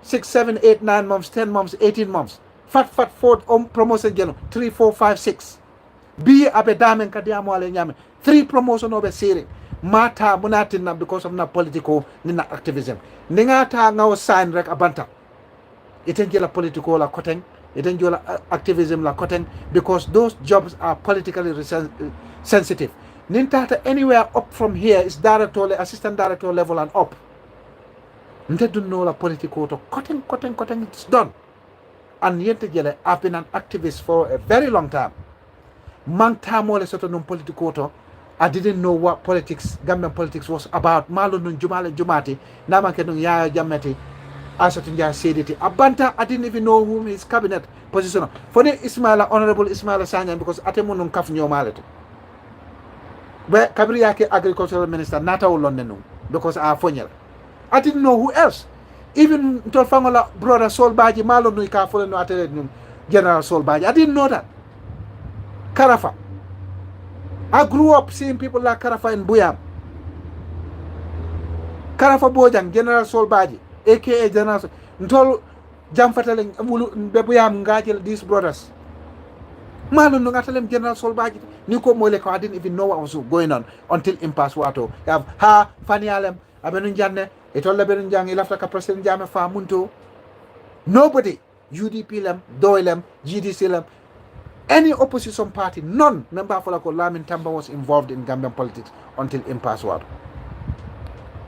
[SPEAKER 2] 6, 7, 8, 9 months, 10 months, 18 months. Fat, for promotion general. 3, 4, 5, 6. Be abe damen kadiamo ale nyame. 3 promotion obe siri. Mata munatin na because of na political ni na activism. Ningata ngaw sign rek abanta. Itengela political la koteng. Itengela activism la koteng because those jobs are politically sensitive. Nintata anywhere up from here is director, assistant director level and up. Nte do know la political to koteng, it's done. And yente jele, I've been an activist for a very long time. Mang tamole soto num political to I didn't know what politics, Gambian politics was about. Malo nun jumati, namanke nun yaya jamati, asatunja sediti. Abanta, I didn't even know whom his cabinet position. For the Ismaila, Honorable Ismaila Sanyan, because atemu nun kaf nyo malete. Where Kabriake agricultural minister, nata u London, because I fonyel. I didn't know who else. Even Tolfangola brother Solbaji, malo nun ka folen no atele nun General Solbaji. I didn't know that. Karafa. I grew up seeing people like Karafa in Buyam. Karafa Bojang, General Solbaji, aka General Ntol Jamfateling Bebuyam Ngajel, these brothers. Malun Nungatalem General Solbaji, Niko Moleko, I didn't even know what was going on until Impasse Wato. You have Ha, Fanny Alem, Abenunjane, Etola Benunjang, Ilafraka President Jame Famunto. Nobody, UDP lem, Doylem, GDC lem, any opposition party, none, member of Olako Lamin Tamba was involved in Gambian politics until Impasse Wato.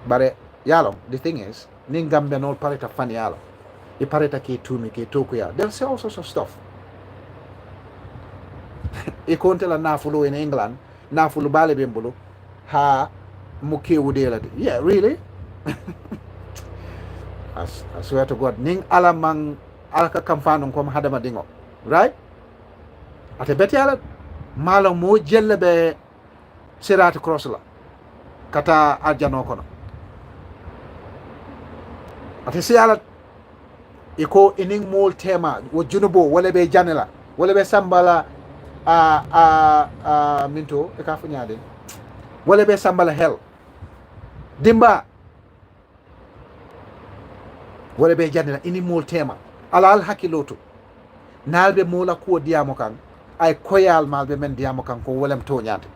[SPEAKER 2] But yalo, the thing is, Ning Gambian all parita Fanny Yalo. I parita ke tumi, ke tokuya. They'll say all sorts of stuff. I kontela nafulu in England, nafulu bale bimbulu, ha muke udela. Yeah, really? I swear to God, ning alamang alaka kamfanong kom hadama dingo. Right? Ate beti ala malo mo jelle be sirati crossla kata arjano kono. Ate si ala iko ining mol tema wo junubo wala be janela wala be sambala minto e ka funyade wala be sambala hel dimba wala be janela ini mol tema ala al hakiloto nalbe mola ko diamo kan ay koyal malbe men diamo kan ko wolem to nyante.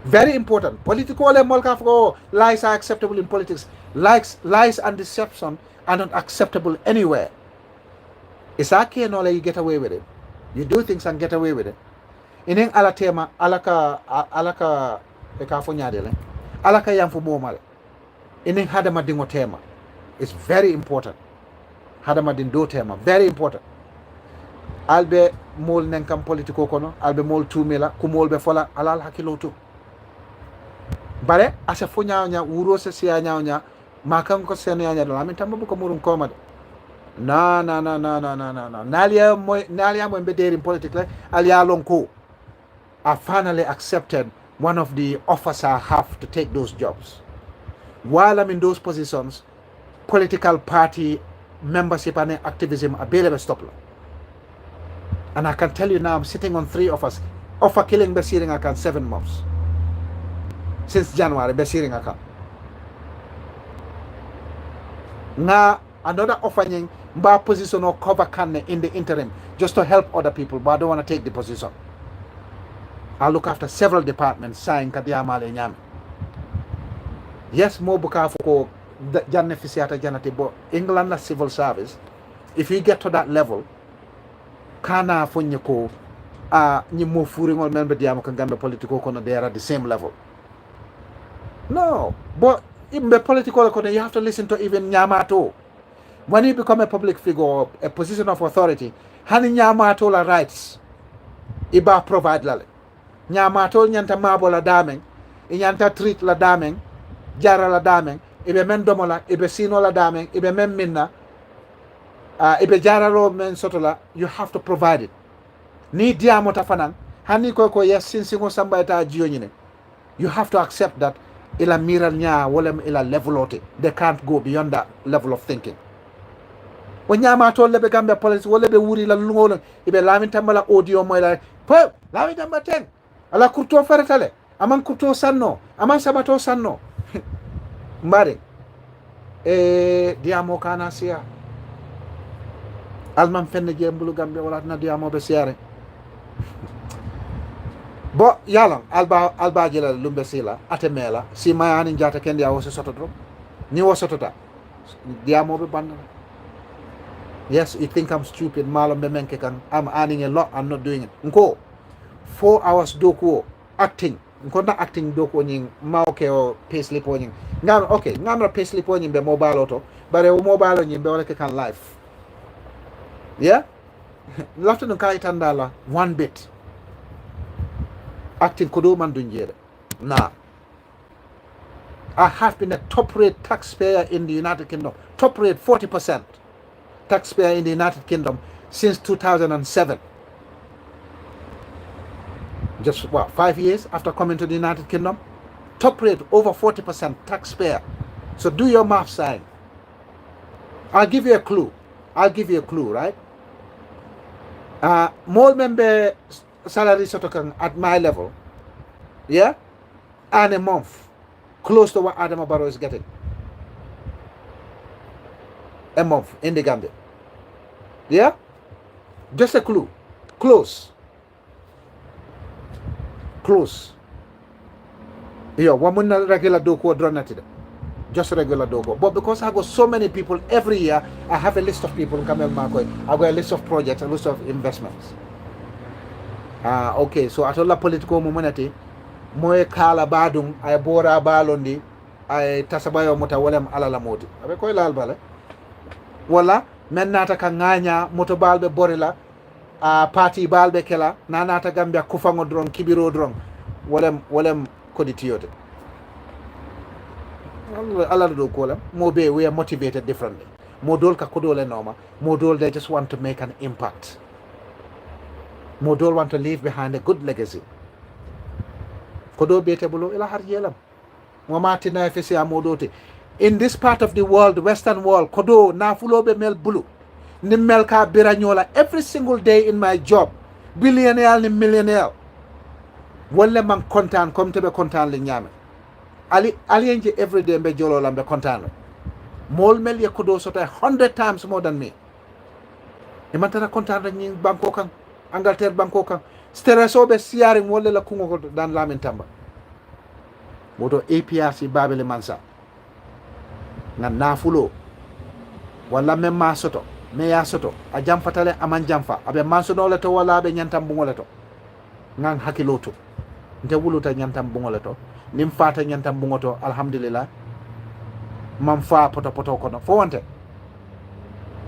[SPEAKER 2] Very important. Political lies are acceptable in politics. Lies and deception are not acceptable anywhere. It's okay no you get away with it. You do things and get away with it. Ineng ala tema alaka e ka fonyade le. Alaka yamfu momale. Ineng hadama dingo tema. It's very important. Hadama din do tema. Very important. Albe mol nenkam politiko kono, albe mol tumela, kumol be fola alal hakilo tu. Bare asa fonya nya uro se sia nya makan ko se nya nya la min tambo ko murum komade. No, no, no, no, no, no, no, no. Nalia mo in politically, alia lonko. I finally accepted one of the offers I have to take those jobs. While I'm in those positions, political party membership and activism are barely stop. And I can tell you now, I'm sitting on 3 offers. Offer killing Besiring account 7 months. Since January, Besiring account. Now, another offering, my position or cover can in the interim, just to help other people, but I don't want to take the position. I look after several departments, saying Kadiamale Nyam. Yes, more Bukafuko, Janefisiata Janati, but England civil service, if you get to that level, Kana Funyako, you move furing all member Diamokan political corner, they are at the same level. No, but in the political corner, you have to listen to even Nyamato. When you become a public figure or a position of authority, Hani Nyamato la rights, Iba provide lale. Nyamato nyanta mabo la dameng, nyanta treat la dameng, jara la dameng, ibe men domola, ibe sino la dameng, ibe men minna, ibe jara ro men sotola, you have to provide it. Ni diamo tafanang, hani ko yes sinsingo samba eta jiyo nyine. You have to accept that ila miral nya wala ila level ote. They can't go beyond that level of thinking. When Nyamato lebe Gambia police, wala be wuri la lungo, ibe lamin tambala audio mo ila, po, lamin tamba 10. Ala kurto faratale, aman kurto sanno, aman sabato sanno. Mbari, diamo kana siya. Alman fenne jembulu Gambia wala na diamo be siare. Bo yalang alba jela lumbe sila atemela si mayani njata kendi ya wose sotodro ni wosotota diamo be banda. Yes, you think I'm stupid, malum be menke kan I'm earning a lot, I'm not doing it. Nko 4 hours doko acting. Nko na acting doko nying mauke o payslip o nying. Ngam okay, ngamra payslip o nying be mobile auto, bare o mobile o nying be wala ke kan live. Yeah? Lafta no kai tandala 1 bit. Acting kudo man dunjere. Nah. I have been a top rate taxpayer in the United Kingdom. Top rate 40% taxpayer in the United Kingdom since 2007. Just what, 5 years after coming to the United Kingdom? Top rate over 40% taxpayer. So do your math sign. I'll give you a clue. Right? More member salary sort of at my level, yeah, and a month, close to what Adama Barrow is getting. A month in the Gambia. Yeah? Just a clue. Close. Yeah, one regular doko dronatida. Just regular dogo. But because I got so many people every year, I have a list of people in Kamel Marco. I got a list of projects, a list of investments. Okay, so atola political momonati moye kala badum ay bora balondi ay tasabayo mota walem alala moti abe koy lal bale wala men nata ka nganya moto balbe borila party balbe kela nanata Gambia kufango dron kibiro dron walem koditiyote ala do kolam mo be we are motivated differently modol ka kodole noma modol they just want to make an impact. Modol want to leave behind a good legacy. Kodo bete bulo ila har yelam. Momati na fesi amodote. In this part of the world, the Western world, kodo na fulobe mel bulu. Ni mel ka biranyola every single day in my job. Billionaire ni millionaire. Wole man kontan kom tebe kontan le nyame. Ali enje every day mbe jolo lambe kontan. Mol mel ye kodo sota 100 times more than me. Imantara kontan ni banko kan. Angleterre banko kan steresobe siaring wole la kungo dan lamin tamba moto APRC babele mansa na nafulo wala men ma soto me ya soto a jamfatale aman jamfa abe mansono le to wala be nyantam bungole to ngan hakiloto nte wuluta nyantam bungole to nim fata nyantam bungoto alhamdulillah mam fa poto kono fo wonte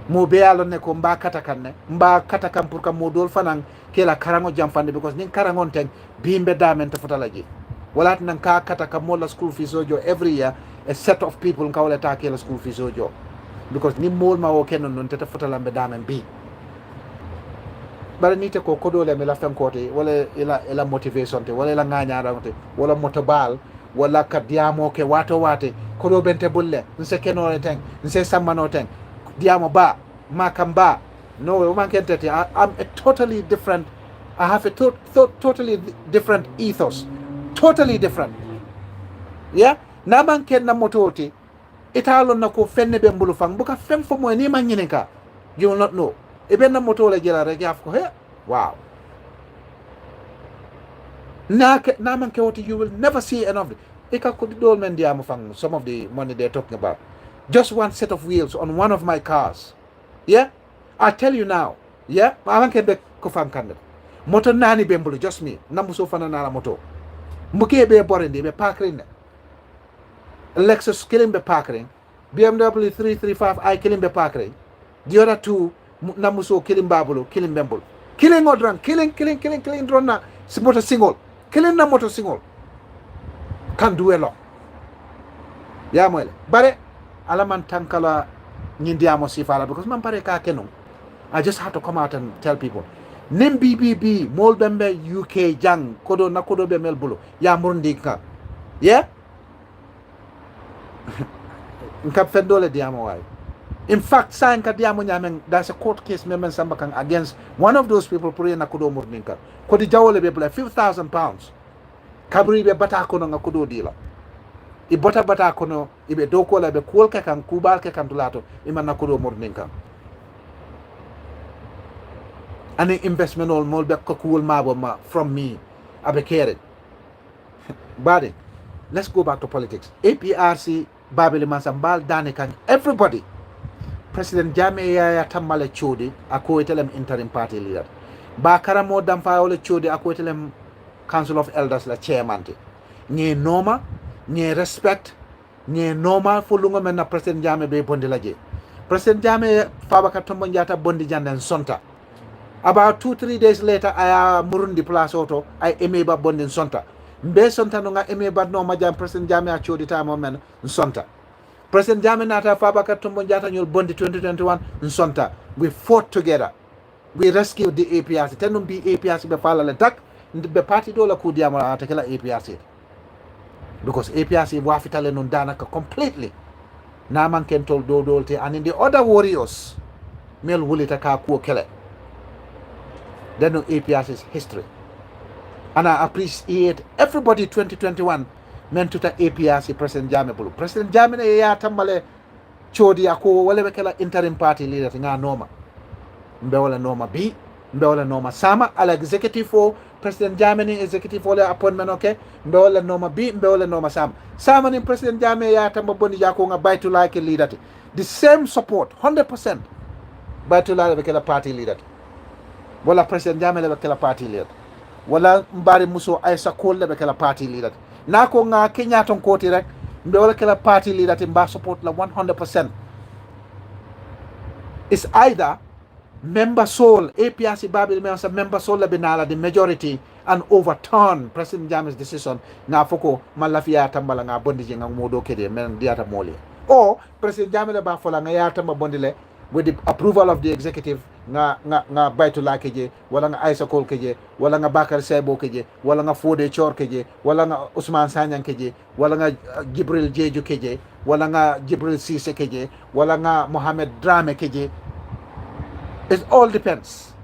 [SPEAKER 2] mo be yalo ne ko mba kata kan pour ka modol fanan kela karango jamfande because nin karangon ten bimbe damen to fotalaji wala nan ka kata ka mola school fees ojo every year a set of people ka wala ta kela school fees ojo because ni mol ma wo kenon non tata fotalambe damen bi bara nite ko kodole me la fenkote wala ila motivation te wala ila nganyara te wala motobal wala kadiamo ke wato wate kodo bente bulle nse kenore ten nse sammano ten diamo ba makamba no man kentete I'm a totally different I have a totally different ethos totally different yeah na man ken na mototi italon na ko fenne be mbulu fang buka fem fo mo ni man nyine ka you will not know even na moto la jela rek yaf ko he wow na man ke what you will never see enough e ka ko dol men diamo fang some of the money they're talking about just one set of wheels on one of my cars yeah I tell you now yeah man ke be ko fang kan moto nani be mbulu just me namuso fana na la moto muke be borende be pakrin Lexus killing be pakrin BMW 335 I killing be pakrin the other two namuso killing babulo killing bembol killing odran killing drona motor single killing na motor single can do a lot ya moyle bare alaman tankala nyindiamo sifala because man pare ka kenon I just have to come out and tell people nim BBB mol bembe UK jang kodo na kodo be melbulo ya murundi ka yeah nkap fendole diamo way in fact sign ka diamo nyamen that's a court case memen sambakang against one of those people puri na kudo murninka ko di jawole be bla 5,000 pounds kabri be bata kono nga kudo dila I bata kono ibe doko la be kol ka kan kubal ka kan tulato iman na kudo murninka ani investment all mol be ko kul mabo ma from me abe kere bade let's go back to politics APRC babili mansambal dane kan everybody President Jammeh ya tammale chodi ako etelem interim party leader ba karamo dam fa wala chodi ako etelem council of elders la chairman te nye noma nye respect nye noma fo lungo men na President Jammeh be bondi la je President Jammeh Fabakary Tombong Jatta bondi janden sonta about 2-3 days later aya murundi place auto ay emeba bondi sonta mbe sonta no nga emeba no ma jam President Jammeh a chodi ta mo men sonta President Jammeh nata Fabakary Tombong Jatta nyol bondi 2021 nsonta we fought together we rescued the APRC tenum bi APRC be fala le tak be party do la ku diamo ata kala APRC because APRC wa fitale non danaka completely na man ken tol do dolte and in the other warriors mel wulita ka ku kele then no APRC's history and I appreciate everybody 2021 men tuta APRC President Jammeh bulu President Jammeh ya tambale chodi ako wala be kala interim party leader nga noma mbe wala noma bi mbe wala noma sama ala executive for President Jammeh ni executive wala appointment okay mbe wala noma bi mbe wala noma sama ni President Jammeh ya tamba bondi jako nga baitullah ke leader the same support 100% baitullah be kala party leader wala President Jammeh be kala party leader wala mbari muso Aisha Cole be kala party leader nako nga Kenya ton koti rek mbe wala kala party leader te mba support la 100% it's either member soul APRC babil member soul la binala the majority and overturn President Jammeh's decision nga foko malafia tambala nga bondi je nga modo kede men diata moli or President Jammeh ba fola nga ya tamba bondi le with the approval of the executive nga baitullah keje wala nga Aisha Cole keje wala nga Bakar Sebo keje wala nga Fode Chor keje wala nga Ousmane Sanyang keje wala nga Jibril Jeju keje wala nga Jibril Cisse keje wala nga Mohamed Drame keje it all depends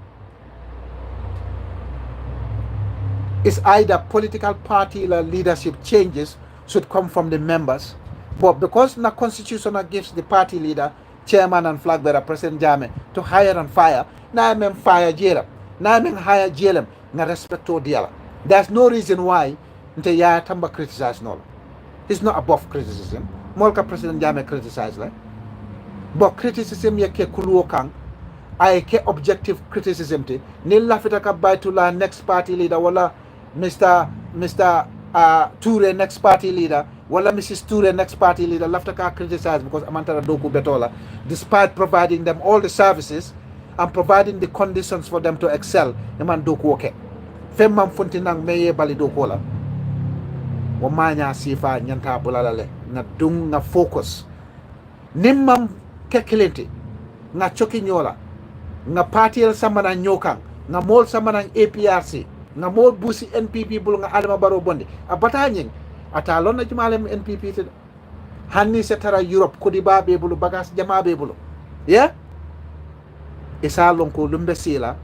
[SPEAKER 2] it's either political party leadership changes should come from the members but because the constitution gives the party leader chairman and flag bearer President Jammeh to hire and fire na men fire jelam na men hire jelam nga respecto diala there's no reason why nte ya tamba criticize no it's not above criticism molka President Jammeh criticize la but criticism yake kuluo kan ay ke objective criticism te ni lafita ka baitullah next party leader wala Mr. Toure next party leader wala Mrs. Toure next party leader lafta ka criticize because amantara doku betola despite providing them all the services and providing the conditions for them to excel eman doku okay femman funti nang meye bali doku la wa manya sifa nyanta bulalale na dung na focus nimmam kekilenti nga choki nyola nga partiel samana nyokan nga mol samana APRC nga mol busi NPP bul nga Adama Barrow bonde abata nyin ata lonna jumalem NPP te hanni setara Europe kodi babe bulu bagas jama be bulu ya isa lonko lumbe sila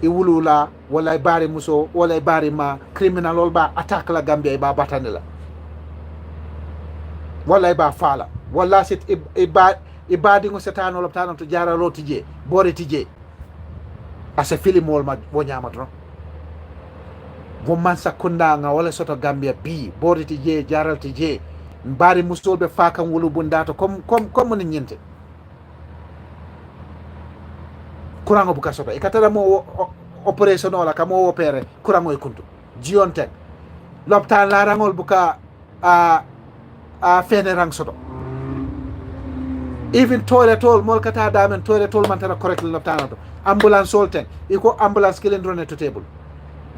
[SPEAKER 2] e wulula wala bari muso wala bari ma criminal ol ba attaque la Gambia ba batanela wala ba fala wala sit e badi ngo setano loptano to jara lo tije bore tije asa filimol ma bo nyama tron bo man sakunda nga wala soto Gambia bi bore tije jaral tije bari musolbe fakan wulu bundato comme ni nyente kurango buka soto e katara mo operation ola kamo opere kurango e kuntu jionten loptan la rangol buka a fenerang soto even toilet all mol kata damen toilet all man tara correctly loptan to ambulance solten iko ambulance kilen drone to table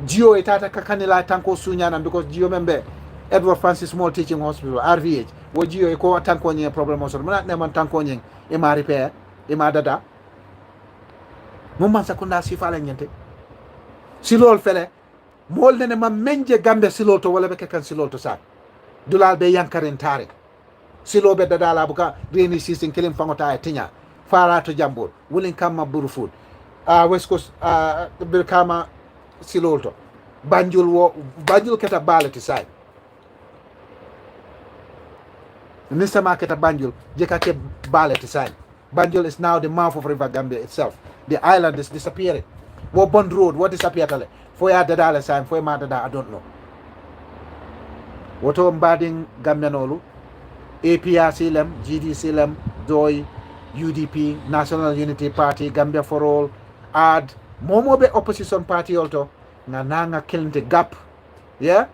[SPEAKER 2] jio e tata kakanila tanko sunyana because jio membe Edward Francis Small Teaching Hospital RVH wo jio e ko tanko nye problem o so man ne man tanko nye e ma repair e ma dada mo man sakunda sifala nyente silol fele mol ne ma menje Gambia silol to wala be kan silol to sa dulal be yankaren tare silo be dadala buka reni sisin kelim fangota e tinya fara to jambur wulin kamma buru food west coast bir kama silol to banjul keta balati sai Nisama keta banjul jeka ke balati sai Banjul is now the mouth of River Gambia itself. The island is disappearing. What Bond Road, what disappeared? For ya dadala sign, for ma dada, I don't know. What mbading Gambia nolu, APRC lem, GDC lem, DOI, UDP, National Unity Party, Gambia for All, AD, momo be opposition party also, nga nanga kilinte gap, yeah?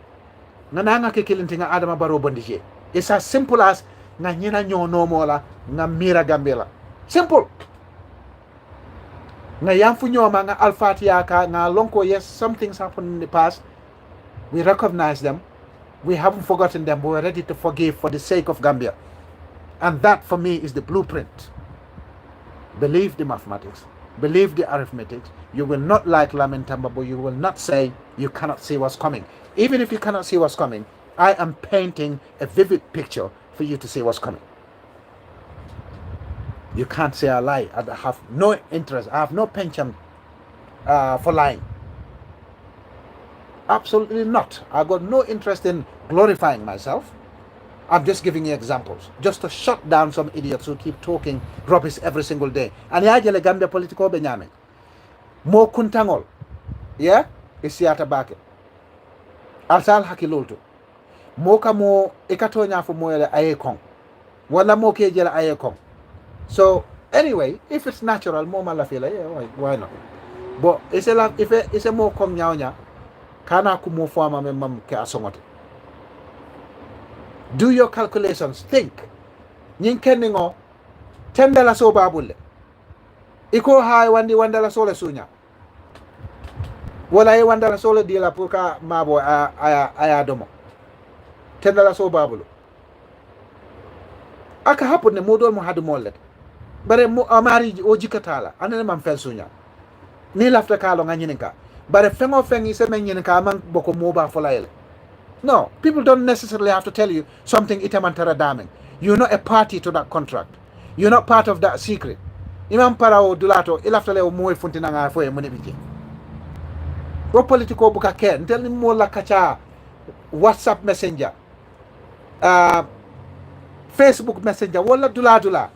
[SPEAKER 2] Nga nanga ke kilinte nga Adama Barrow bondije. It's as simple as nga nyina nyo no mola, nga mira Gambia la. Simple. Nga yamfu nyoma nga Al-Fatiha ka nga lonko, yes, some things happened in the past. We recognize them. We haven't forgotten them. We're ready to forgive for the sake of Gambia. And that for me is the blueprint. Believe the mathematics. Believe the arithmetic. You will not like Lamentamba, but you will not say you cannot see what's coming. Even if you cannot see what's coming, I am painting a vivid picture for you to see what's coming. You can't say I lie. I have no interest. I have no penchant for lying. Absolutely not. I got no interest in glorifying myself. I'm just giving you examples, just to shut down some idiots who keep talking rubbish every single day. And ya jele Gambia politiko benyame. Mo kuntangol. Yeah? Isiata bake. Alsal hakilolto. Mo kamo ikatonya fu moyele ayekong. Wala mo ke jele ayekong. So anyway, if it's natural, mo malafila, yeah, why not? But if it's a more kong nyaunya, kana kumo forma me mam ke asongote. Do your calculations. Think. Nyin keningo $10 so babule. Iko hai wandi $1 sole sunya. Wala $1 sole dila puka mabo aya domo. $10 so babulu. Aka happen ne modol mo hadu mollet. Bare mo amari o jikatala. Anene man fel sunya. Ni lafta kalo nga nyininka. Bare fengo fengi se men nyininka man boko moba folayele. No, people don't necessarily have to tell you something itamantara daming. You're not a party to that contract. You're not part of that secret. Imam parao dulato ilaftale o moy funtina nga foye monebiti. Wo politiko buka ken ntel ni mo la kacha WhatsApp Messenger. Facebook Messenger wala dula.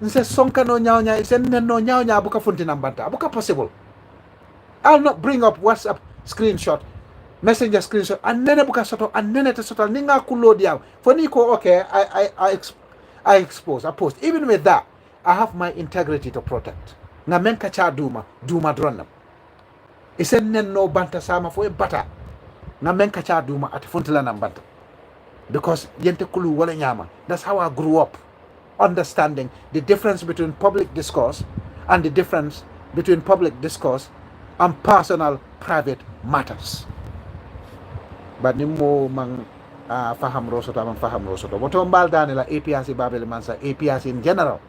[SPEAKER 2] Nse sonka no nyawnya ise no nyawnya buka funtina mbanta. Buka possible. I'll not bring up WhatsApp screenshot. Messenger screenshot and then buka soto and then soto ninga kulo diam for niko okay I expose I post. Even with that I have my integrity to protect na men kacha duma dronna isen nen no banta sama fo e bata na men kacha duma at funtila na banta because yente kulu wala nyama. That's how I grew up, understanding the difference between public discourse and the difference between public discourse and personal private matters. But ni mo mang faham rosoto amang faham rosoto. Boto mbal dani la APRC Babel Mansa, APRC in general.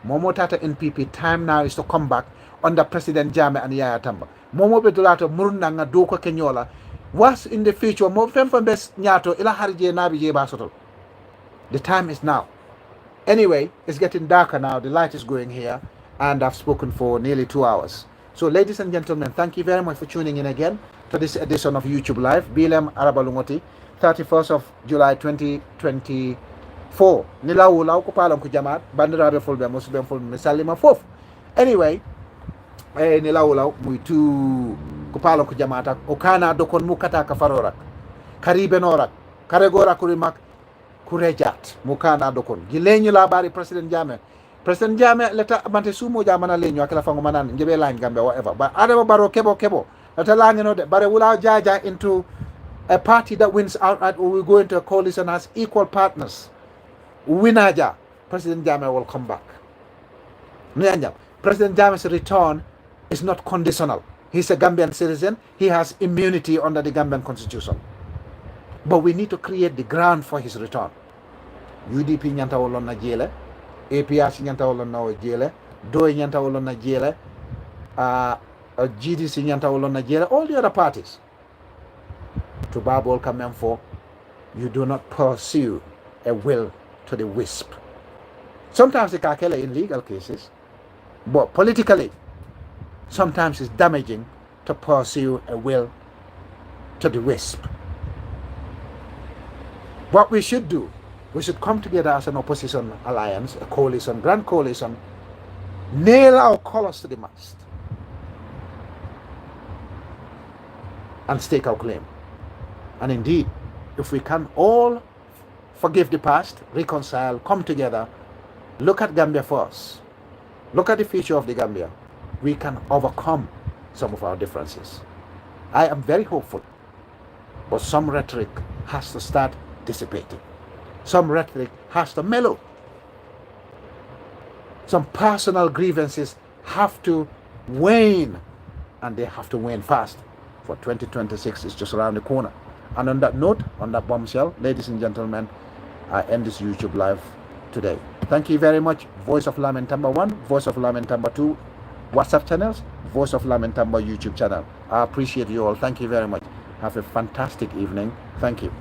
[SPEAKER 2] Momo Tata NPP, time now is to come back under President Jammeh and Yaya Tamba. Momo Bedulato Murunda nga Doko Kenyola. Was in the future, Mo Femfa Best Nyato, Ila Harije Nabi Basotol. The time is now. Anyway, it's getting darker now. The light is going here, and I've spoken for nearly 2 hours. So, ladies and gentlemen, thank you very much for tuning in again to this edition of YouTube Live. BLM Arabalungoti, 31st of July 2024. Nilawu lau kupalam kujamat, bandirabe fulbe, musibem fulbe, misalima fof. Anyway, nilawu lau, muitu kupalam kujamata, okana dokon mukata kafarorak, karibenorak, karegora kurimak, kurejat mukana dokon gilenyu la bari President Jammeh leta mante sumo jamana lenyu akala fango manan ngebe lañ gambe whatever but Adama Barrow kebo leta lañ no de bare wula jaja into a party that wins outright, or we go into a coalition as equal partners. Winaja President Jammeh will come back. President Jammeh's return is not conditional. He's a Gambian citizen. He has immunity under the Gambian constitution. But we need to create the ground for his return. UDP nyanta wolon na jele, APRC nyanta wolon na jele, DOE nyanta wolon na jele, GDC nyanta wolon na jele, all the other parties. To Bible come for, you do not pursue a will to the wisp. Sometimes they can kill in legal cases, but politically, sometimes it's damaging to pursue a will to the wisp. What we should do, we should come together as an opposition alliance, a coalition, grand coalition, nail our colors to the mast, and stake our claim. And indeed, if we can all forgive the past, reconcile, come together, look at Gambia first, look at the future of the Gambia, we can overcome some of our differences. I am very hopeful, but some rhetoric has to start dissipating. Some rhetoric has to mellow. Some personal grievances have to wane, and they have to wane fast, for 2026 is just around the corner. And on that note, on that bombshell, ladies and gentlemen, I end this YouTube Live today. Thank you very much. Voice of Lamentamba 1, Voice of Lamentamba 2, WhatsApp channels, Voice of Lamentamba YouTube channel. I appreciate you all. Thank you very much. Have a fantastic evening. Thank you.